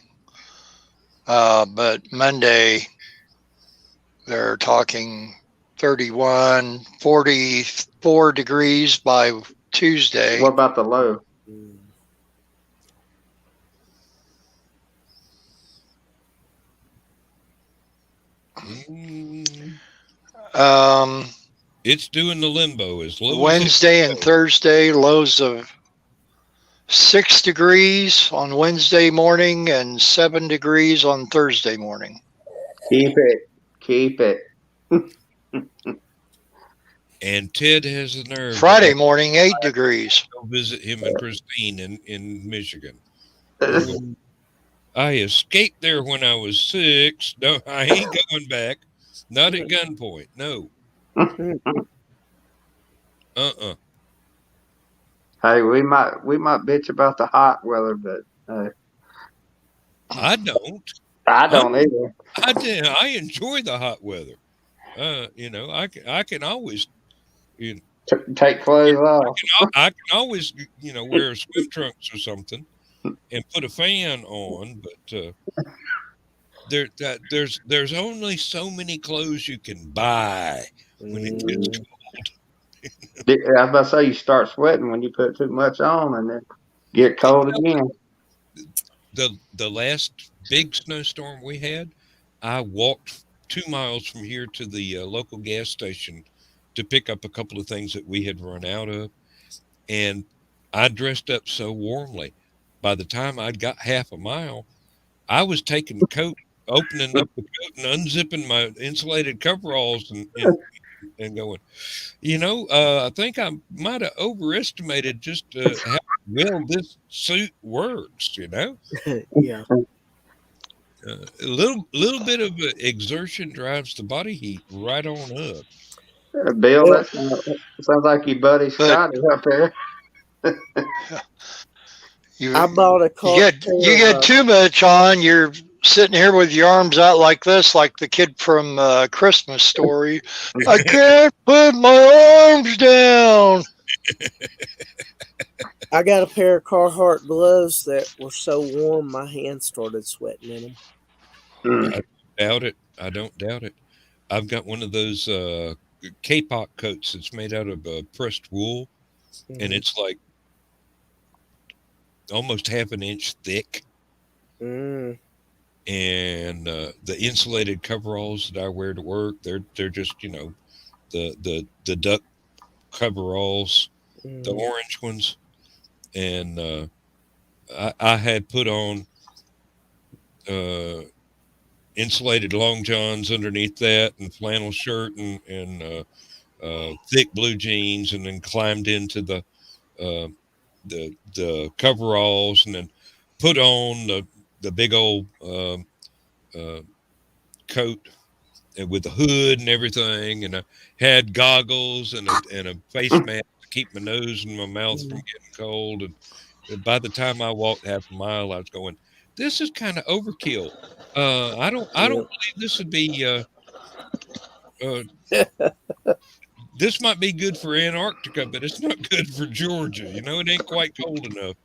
but Monday they're talking 31, 44 degrees by Tuesday. What about the low? It's doing the limbo as low Wednesday as and Thursday, lows of 6 degrees on Wednesday morning and 7 degrees on Thursday morning. Keep it. Keep it. And Ted has the nerve. Friday morning, 8 degrees. Go visit him and Christine in Michigan. Mm. I escaped there when I was 6. No, I ain't going back. Not at gunpoint. No. Hey, we might bitch about the hot weather, but I don't. I don't either. I enjoy the hot weather. You know, I can always, you know, Take clothes off. I can always, you know, wear swim trunks or something and put a fan on, but there's only so many clothes you can buy when it gets cold. I was about to say you start sweating when you put too much on, and then get cold again. The last big snowstorm we had, I walked 2 miles from here to the local gas station to pick up a couple of things that we had run out of, and I dressed up so warmly. By the time I'd got half a mile, I was taking the coat, opening up the coat and unzipping my insulated coveralls and going, you know, I think I might have overestimated just how well this suit works, you know. Yeah. A little bit of exertion drives the body heat right on up. Bill, that sounds like your buddy Scotty up there. I bought a car. You get too much on. You're sitting here with your arms out like this, like the kid from Christmas Story. I can't put my arms down. I got a pair of Carhartt gloves that were so warm my hands started sweating in them. I don't doubt it. I've got one of those K-pop coats that's made out of pressed wool, and it's like almost half an inch thick. And the insulated coveralls that I wear to work, they're just, you know, the duck coveralls, the orange ones, and I had put on insulated long johns underneath that, and flannel shirt, and thick blue jeans, and then climbed into the coveralls, and then put on the big old coat with the hood and everything, and I had goggles and a face mask to keep my nose and my mouth from getting cold. And by the time I walked half a mile, I was going, "This is kind of overkill. I don't believe this would be. This might be good for Antarctica, but it's not good for Georgia. You know, it ain't quite cold enough.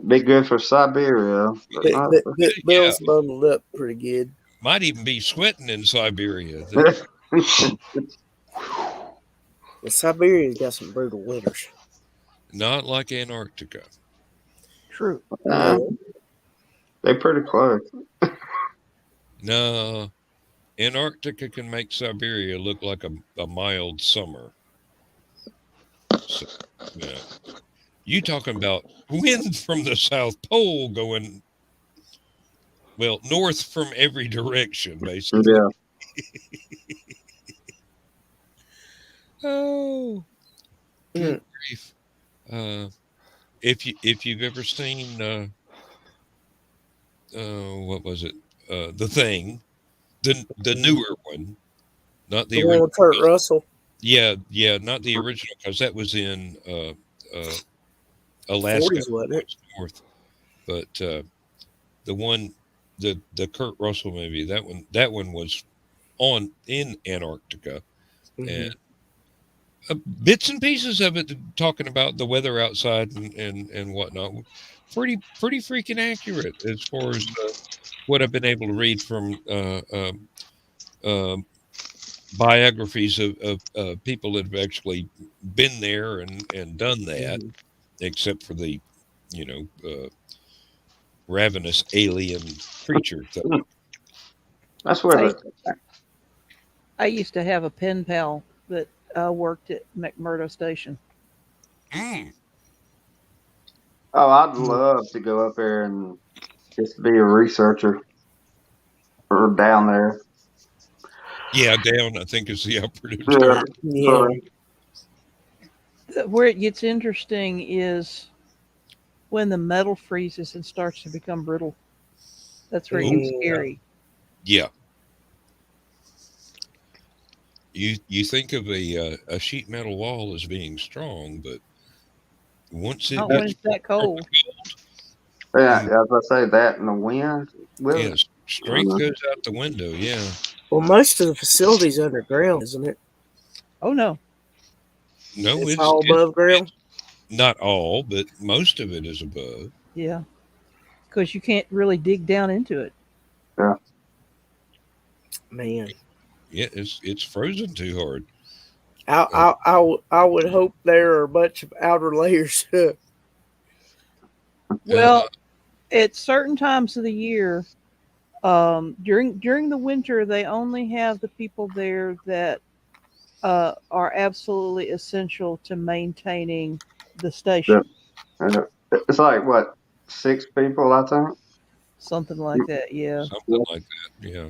Be good for Siberia. Bill's bundled up pretty good. Might even be sweating in Siberia. Siberia's got some brutal winters. Not like Antarctica. True. They're pretty close. No, Antarctica can make Siberia look like a mild summer. So, yeah. You talking about wind from the South Pole going, well, north from every direction, basically. Yeah. Oh, good grief. If you've ever seen what was it? The Thing, the newer one, not the one original. with Kurt Russell. Yeah, not the original, because that was in Alaska, 40s, wasn't it? north. But the one, the Kurt Russell movie, that one was in Antarctica, and bits and pieces of it talking about the weather outside and whatnot. Pretty freaking accurate as far as what I've been able to read from biographies of people that have actually been there and done that, Mhm. except for the, you know, ravenous alien creature thing. That's where I the I used to have a pen pal that worked at McMurdo Station. Mm. oh, I'd Mm. love to go up there and just be a researcher or down there. Yeah, down, I think is the operative Yeah, term. Yeah. sorry. Where it gets interesting is when the metal freezes and starts to become brittle. That's where it gets Yeah. scary. Yeah. You think of a sheet metal wall as being strong, but once it Not when gets it's that cold. Yeah, mm, as I say, that and the wind with it. yes, strength Mhm. goes out the window. Yeah. Well, most of the facility's underground, isn't it? Oh no. No, It's all above ground. it's not all, but most of it is above. Yeah. Because you can't really dig down into it. Yeah, Man, Yeah, it's frozen too hard. Uh, I would hope there are a bunch of outer layers. Well, at certain times of the year, during the winter, they only have the people there that are absolutely essential to maintaining the yeah, station. yeah. It's like what 6 people, I think. Something like that. Yeah. something like that. Yeah.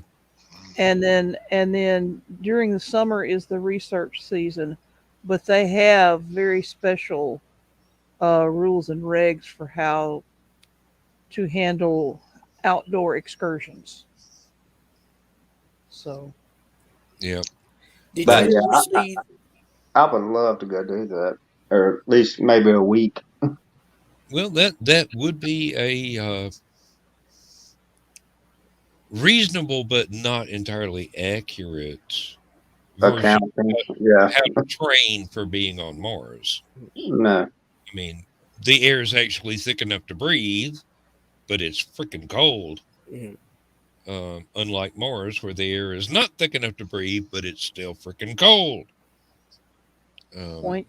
And then during the summer is the research season, but they have very special rules and regs for how to handle outdoor excursions. So Yeah. Did But Uh, you yeah, ever see? I would love to go do that, or at least maybe a week. well, that would be a reasonable but not entirely accurate version Accounting, of yeah, how to train for being on Mars. no, I mean, the air is actually thick enough to breathe, but it's freaking cold. Mhm. Unlike Mars, where the air is not thick enough to breathe, but it's still freaking cold. Um, point.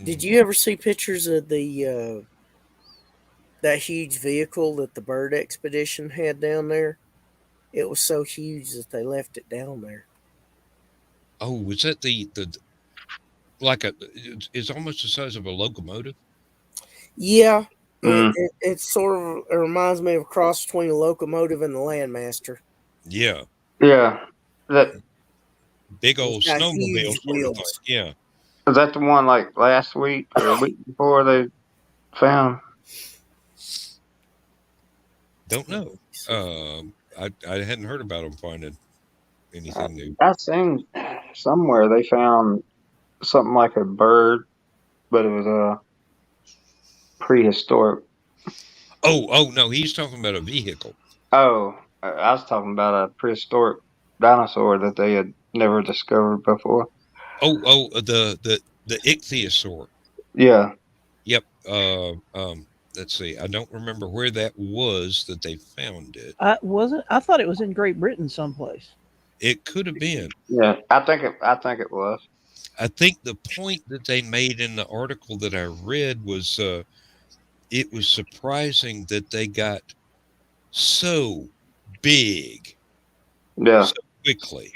Did mm, you ever see pictures of the that huge vehicle that the bird expedition had down there? It was so huge that they left it down there. oh, was that the like a? It's almost the size of a locomotive. Yeah, mm, it sort of it reminds me of a cross between a locomotive and the Landmaster. Yeah, yeah. That big It's old got snowmobile huge sort of thing. wheels. Yeah, is that the one like last week or the week before they found? don't Let know. me see. I hadn't heard about them finding I, anything new. I seen somewhere they found something like a bird, but it was prehistoric. Oh no, he's talking about a vehicle. Oh, I was talking about a prehistoric dinosaur that they had never discovered before. The ichthyosaur. Yeah, Yep. Let's see. I don't remember where that was that they found it. I wasn't. I thought it was in Great Britain someplace. It could have been. yeah. I think it was. I think the point that they made in the article that I read was it was surprising that they got so big Yeah, so quickly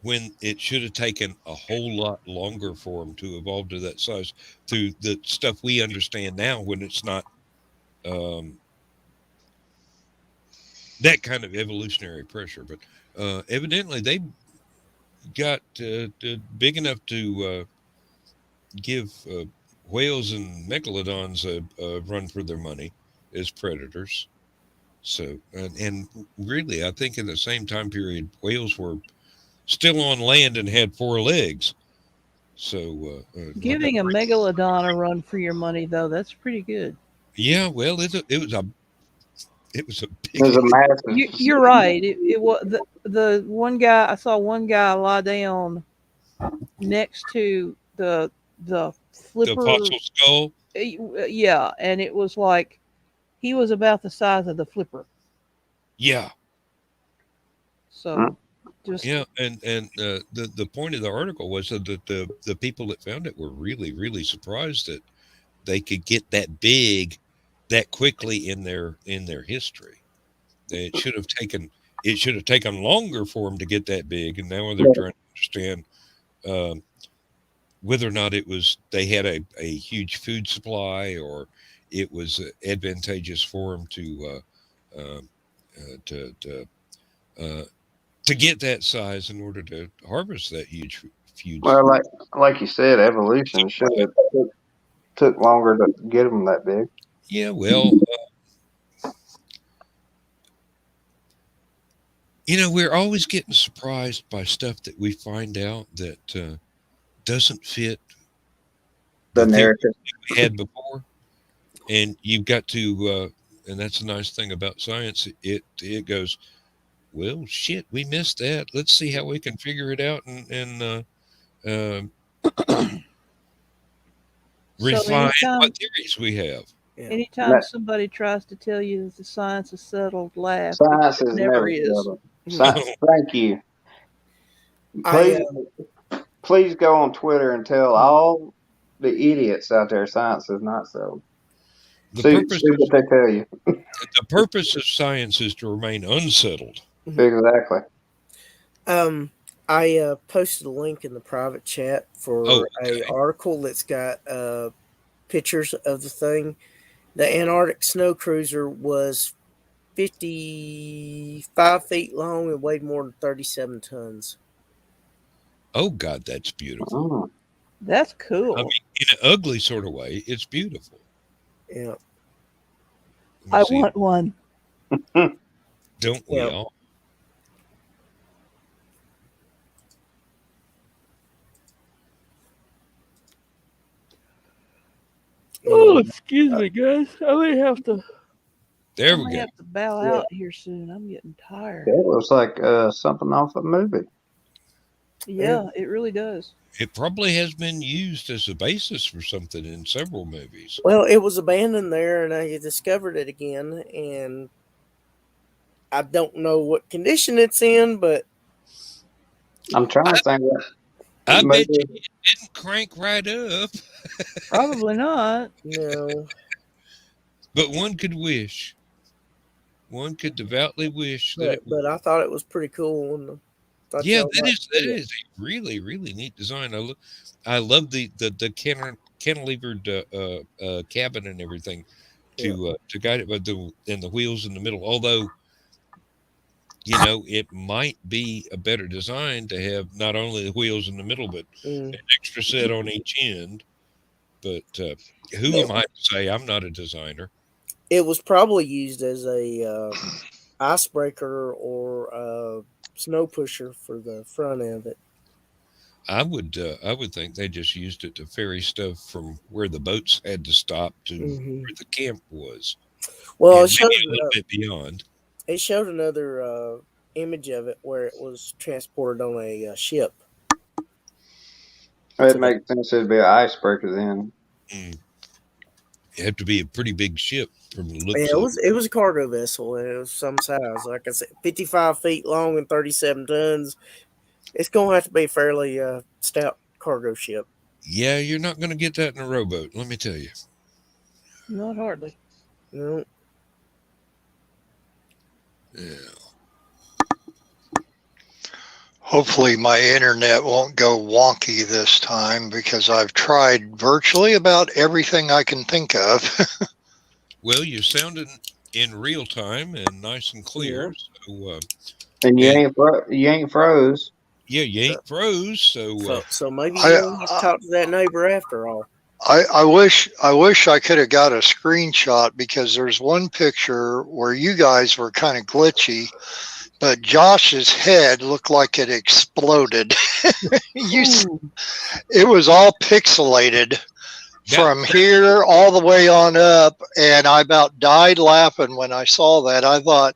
when it should have taken a whole lot longer for them to evolve to that size through the stuff we understand now when it's not um, that kind of evolutionary pressure. But evidently they got big enough to give whales and megalodons a run for their money as predators. So, and really, I think in the same time period, whales were still on land and had four legs. So, like a Giving a megalodon a run for your money, though, that's pretty good. yeah, well, it was a big there's a massive. You're right. It was the one guy I saw. One guy lie down next to the the flipper. fossil skull. Yeah, and it was like he was about the size of the flipper. Yeah, So Just Yeah, and the point of the article was that the people that found it were really surprised that they could get that big that quickly in their history. It should have taken longer for them to get that big, and now they're trying to understand um, whether or not it was they had a huge food supply, or it was advantageous for them um to uh, to get that size in order to harvest that huge. Well, like you said, evolution should have took longer to get them that big. Yeah, well, we're always getting surprised by stuff that we find out that doesn't fit The the theory narrative. we had before, and you've got to. And that's a nice thing about science. It goes, well, shit, we missed that. Let's see how we can figure it out and so refine anytime, what theories we have. Yeah. anytime somebody tries to tell you that the science is settled, laugh. Science It is never never is. settled. Science, thank you. I Please go on Twitter and tell all the idiots out there science is not settled. The See purpose what they tell you. the purpose of science is to remain unsettled. Exactly. I posted a link in the private chat for Okay. a article that's got pictures of the thing. The Antarctic snow cruiser was 55 feet long and weighed more than 37 tons. Oh God, that's beautiful. Mm. That's cool. I mean, in an ugly sort of way, it's beautiful. Yeah. Let me I see. want one. Don't we Yeah. all? Oh, excuse me, guys. I may have to. There I we may go. have to bow out here soon. I'm getting tired. It looks like something off a movie. Yeah, it really does. It probably has been used as a basis for something in several movies. Well, it was abandoned there, and I discovered it again, and I don't know what condition it's in, but I'm trying to think. I bet Maybe you it didn't crank right up, Probably not. no. but one could wish. One could devoutly wish that But, it would. but I thought it was pretty cool. And thought Yeah, y'all that might is see it. a really neat design. I love the cantilevered cabin and everything to guide it, but the wheels in the middle. Although it might be a better design to have not only the wheels in the middle, but an extra set on each end. But who am I to say? I'm not a designer. It was probably used as a icebreaker or a snow pusher for the front of it. I would think they just used it to ferry stuff from where the boats had to stop to where the camp was. Well, And maybe a little bit beyond. it showed another image of it where it was transported on a ship. it makes sense it'd be an icebreaker then. It had to be a pretty big ship from the looks Yeah, of it. it was a cargo vessel, and it was some size. Like I said, 55 feet long and 37 tons. It's going to have to be a fairly stout cargo ship. Yeah, you're not going to get that in a rowboat, let me tell you. Not hardly. No. Yeah. Hopefully my internet won't go wonky this time because I've tried virtually about everything I can think of. Well, you're sounding in real time and nice and clear. Yeah. So, And you ain't froze. yeah, you ain't froze. So maybe you'll have to talk to that neighbor after all. I wish I could have got a screenshot because there's one picture where you guys were kind of glitchy, but Josh's head looked like it exploded. It was all pixelated from here all the way on up, and I about died laughing when I saw that. I thought,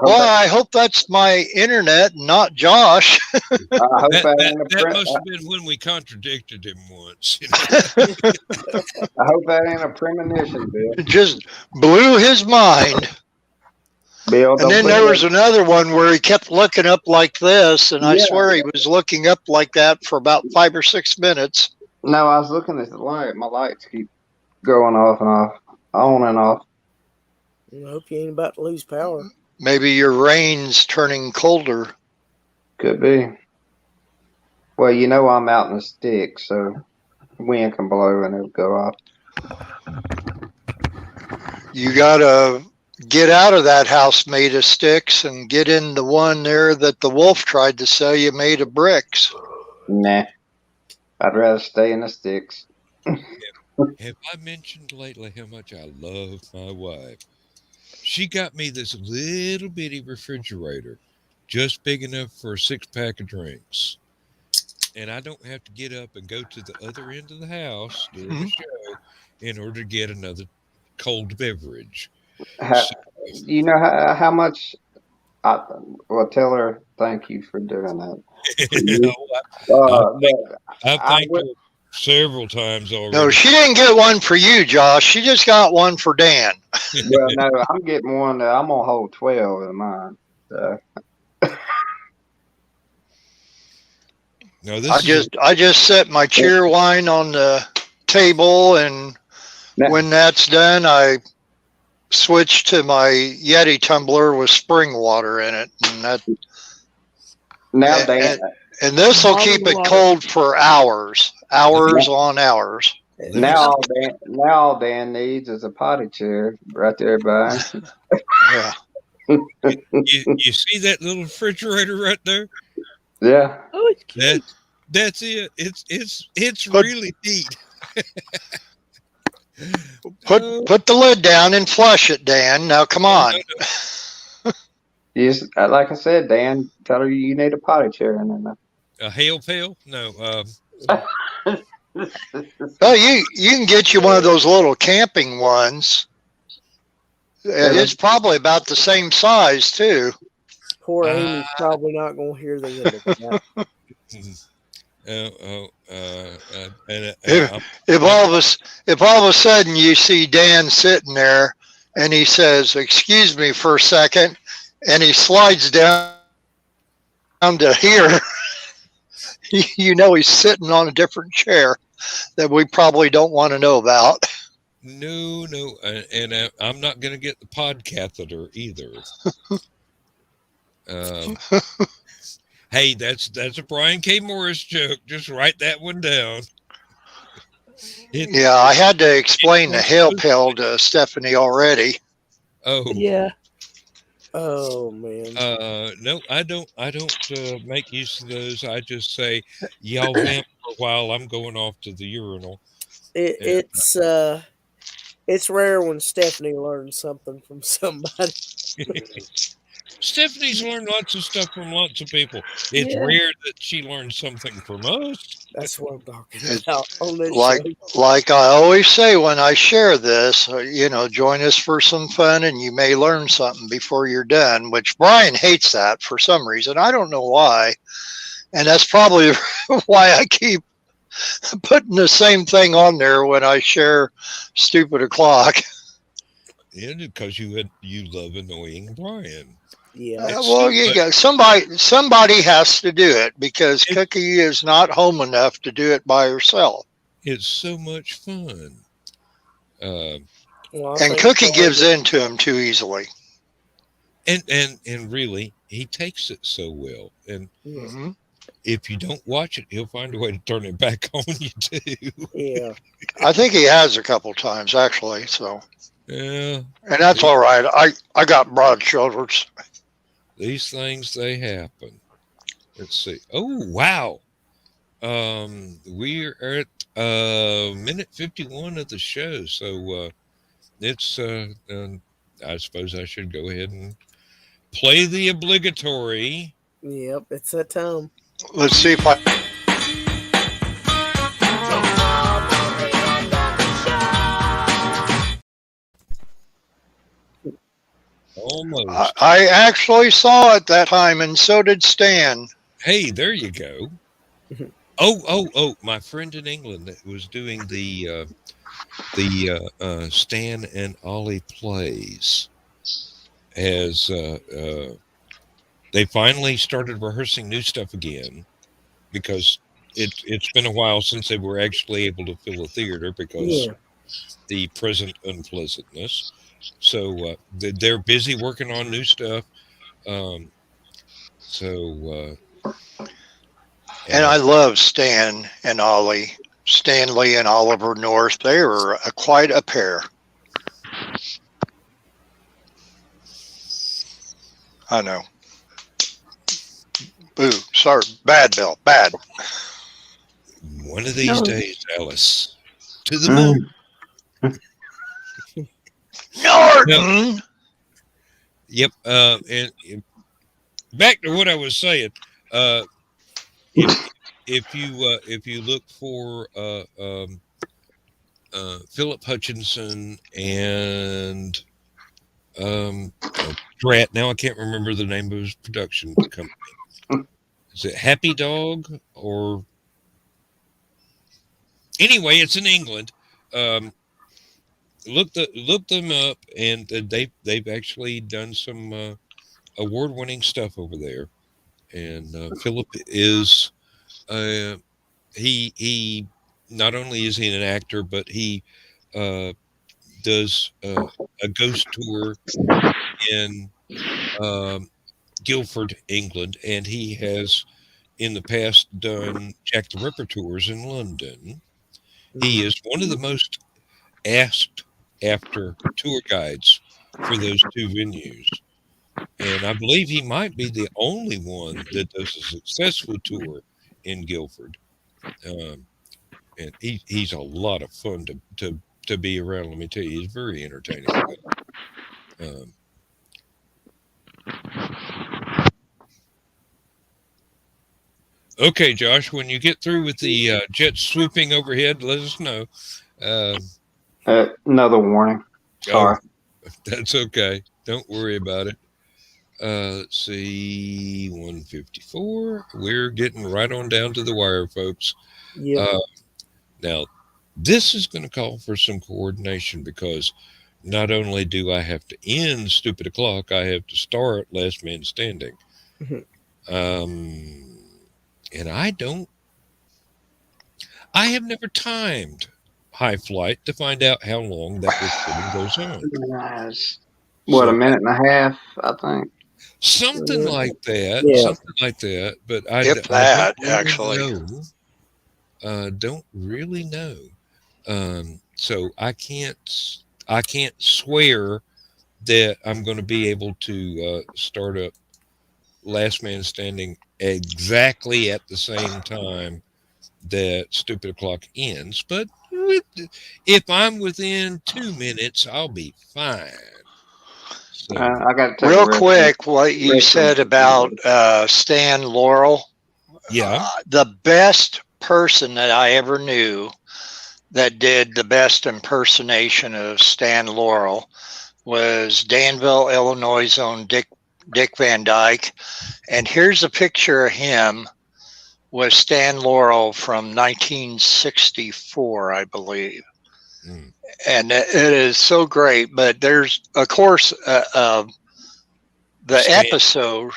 well, I hope that's my internet, not Josh. I hope that must have been when we contradicted him once. I hope that ain't a premonition, Bill. It just blew his mind. Bill, And then there was another one where he kept looking up like this, and I swear he was looking up like that for about 5 or 6 minutes. No, I was looking at the light. My lights keep going off and off, on and off. I hope you ain't about to lose power. Maybe your rain's turning colder. Could be. Well, you know I'm out in the sticks, so wind can blow and it'll go off. You gotta get out of that house made of sticks and get in the one there that the wolf tried to sell you made of bricks. Nah, I'd rather stay in the sticks. Have I mentioned lately how much I love my wife? She got me this little bitty refrigerator, just big enough for a 6-pack of drinks. And I don't have to get up and go to the other end of the house during the show in order to get another cold beverage. You know how much? Well, tell her thank you for doing that. I've thanked her several times already. No, she didn't get one for you, Josh. She just got one for Dan. Well, no, I'm getting one. I'm gonna hold 12 in mine. So. No, I just set my cheer wine on the table, and when that's done, I switch to my Yeti tumbler with spring water in it, and that. Now, Dan, and this will keep it cold for hours on hours. Now all Dan needs is a potty chair right there by. Yeah. You see that little refrigerator right there? Yeah. Oh, it's cute. That's it. It's really neat. Put the lid down and flush it, Dan. Now come on. Yes, like I said, Dan, tell her you need a potty chair in there. A hail pail? No. Well, you can get you one of those little camping ones. It's probably about the same size too. Poor Amy's probably not going to hear the end of that. If all of a sudden you see Dan sitting there and he says, "Excuse me for a second," and he slides down to here, you know he's sitting on a different chair that we probably don't want to know about. No, and I'm not going to get the pod catheter either. Hey, that's a Brian K. Morris joke. Just write that one down. Yeah, I had to explain the hail pail to Stephanie already. Oh yeah. Oh man. No, I don't make use of those. I just say, y'all vamp for a while. I'm going off to the urinal. It's rare when Stephanie learns something from somebody. Stephanie's learned lots of stuff from lots of people. It's rare that she learns something from us. That's what I'm talking about. On this like I always say when I share this, join us for some fun and you may learn something before you're done, which Brian hates that for some reason. I don't know why. And that's probably why I keep putting the same thing on there when I share Stupid O'Clock. Yeah, because you love annoying Brian. Yeah. Well, somebody has to do it because Cookie is not home enough to do it by herself. It's so much fun. And Cookie gives in to him too easily. And really, he takes it so well. And if you don't watch it, he'll find a way to turn it back on you too. Yeah. I think he has a couple times actually. So. Yeah. And that's all right. I got broad shoulders. These things, they happen. Let's see. Oh, wow. We're at minute 51 of the show. So it's, I suppose I should go ahead and play the obligatory. Yep, it's that time. Let's see if I... Almost. I actually saw it that time, and so did Stan. Hey, there you go. Oh! My friend in England that was doing the Stan and Ollie plays has they finally started rehearsing new stuff again because it's been a while since they were actually able to fill a theater because Yeah. the present unpleasantness. So they're busy working on new stuff. Um, so And I love Stan and Ollie. Stanley and Oliver North. They were quite a pair. I know. Boo. Sorry. Bad, Bill. Bad. one of these No. days, Alice, to the moon. Norton! Yep. And back to what I was saying. Uh, if you look for Philip Hutchinson and Drat, now I can't remember the name of his production company. Is it Happy Dog or anyway? It's in England. Look them up, and they've actually done some award-winning stuff over there. And Philip is he not only is he an actor, but he does a ghost tour in um, Guildford, England, and he has in the past done Jack the Ripper tours in London. He is one of the most asked after tour guides for those two venues. And I believe he might be the only one that does a successful tour in Guildford. And he's a lot of fun to be around. Let me tell you, he's very entertaining. Um, okay, Josh, when you get through with the jets swooping overhead, let us know. Another warning. Sorry. Oh, that's okay. Don't worry about it. Let's see, 154. We're getting right on down to the wire, folks. Yep. Now, this is going to call for some coordination because not only do I have to end Stupid O'Clock, I have to start Last Man Standing. And I have never timed High Flight to find out how long that recording goes on. Nice. What, a minute and a half, I think. Something like that. Yeah. Something like that. But I If don't that, really actually. know. Don't really know. So I can't swear that I'm going to be able to start up Last Man Standing exactly at the same time that Stupid O'Clock ends. But if I'm within 2 minutes, I'll be fine. So, I got to take Real a rest. quick, what you said about Stan Laurel. yeah. The best person that I ever knew that did the best impersonation of Stan Laurel was Danville, Illinois' own Dick Van Dyke. And here's a picture of him with Stan Laurel from 1964, I believe. And it is so great. But there's, of course, the episode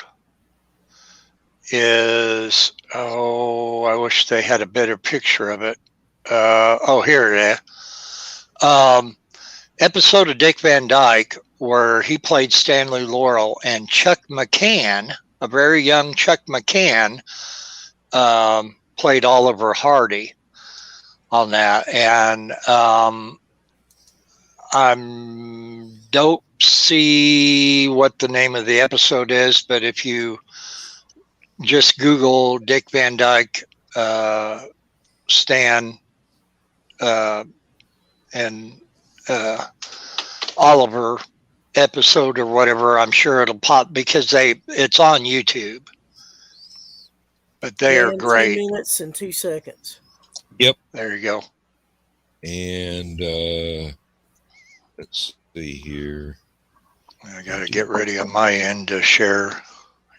is, I wish they had a better picture of it. Here it is. Episode of Dick Van Dyke where he played Stanley Laurel, and Chuck McCann, a very young Chuck McCann, played Oliver Hardy on that. And I don't see what the name of the episode is, but if you just Google Dick Van Dyke, Stan, and Oliver episode or whatever, I'm sure it'll pop because it's on YouTube. But they are great. 2 minutes and 2 seconds. Yep. There you go. And let's see here. I got to get ready on my end to share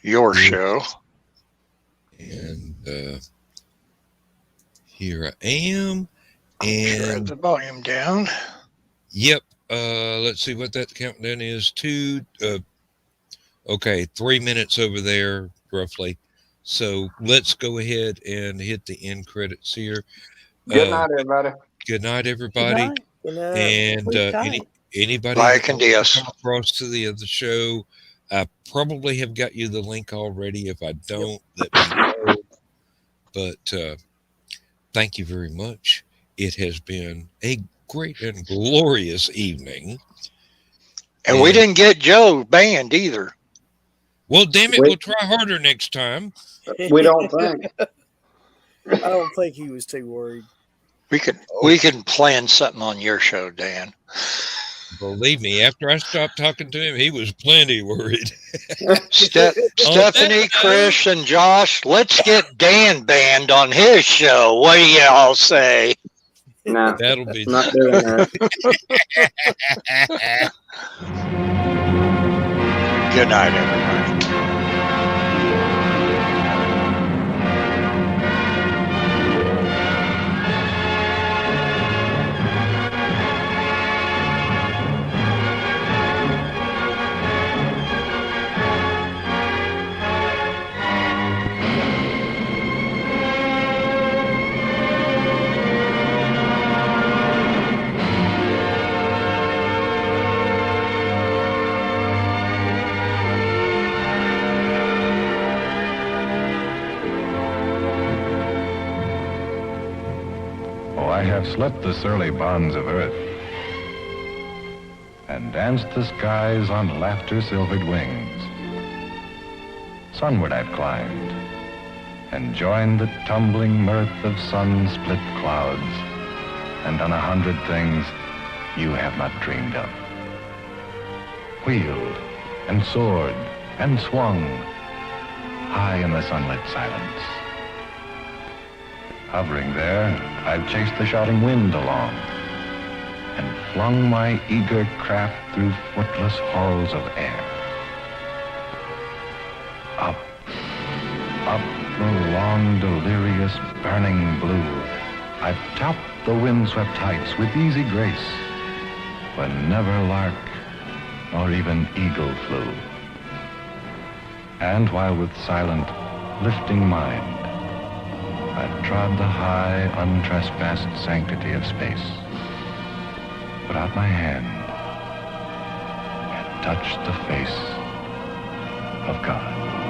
your show. And here I am. And sure, the volume down. Yep. Let's see what that countdown is. Okay, 3 minutes over there, roughly. So let's go ahead and hit the end credits here. Good night, everybody. Good night, Good everybody. night. Good night. And Sleep tight. anybody Like that and wants to yes. come across to the other show, I probably have got you the link already. If I don't, let me know. But thank you very much. It has been a great and glorious evening. And we And didn't get Joe banned either. well, damn it, We, we'll try harder next time. we don't think. I don't think he was too worried. We can plan something on your show, Dan. Believe me, after I stopped talking to him, he was plenty worried. Stephanie, note- Chris, and Josh, let's get Dan banned on his show. What do y'all say? No, That'll be not doing that. Good night, everybody. I have slept the surly bonds of earth and danced the skies on laughter-silvered wings. Sunward I've climbed and joined the tumbling mirth of sun-split clouds and done 100 things you have not dreamed of. Wheeled and soared and swung high in the sunlit silence. Hovering there, I've chased the shouting wind along and flung my eager craft through footless halls of air. Up, up the long, delirious, burning blue, I've topped the windswept heights with easy grace, where never lark nor even eagle flew. And while with silent, lifting mind, I've trod the high, untrespassed sanctity of space, put out my hand and touched the face of God.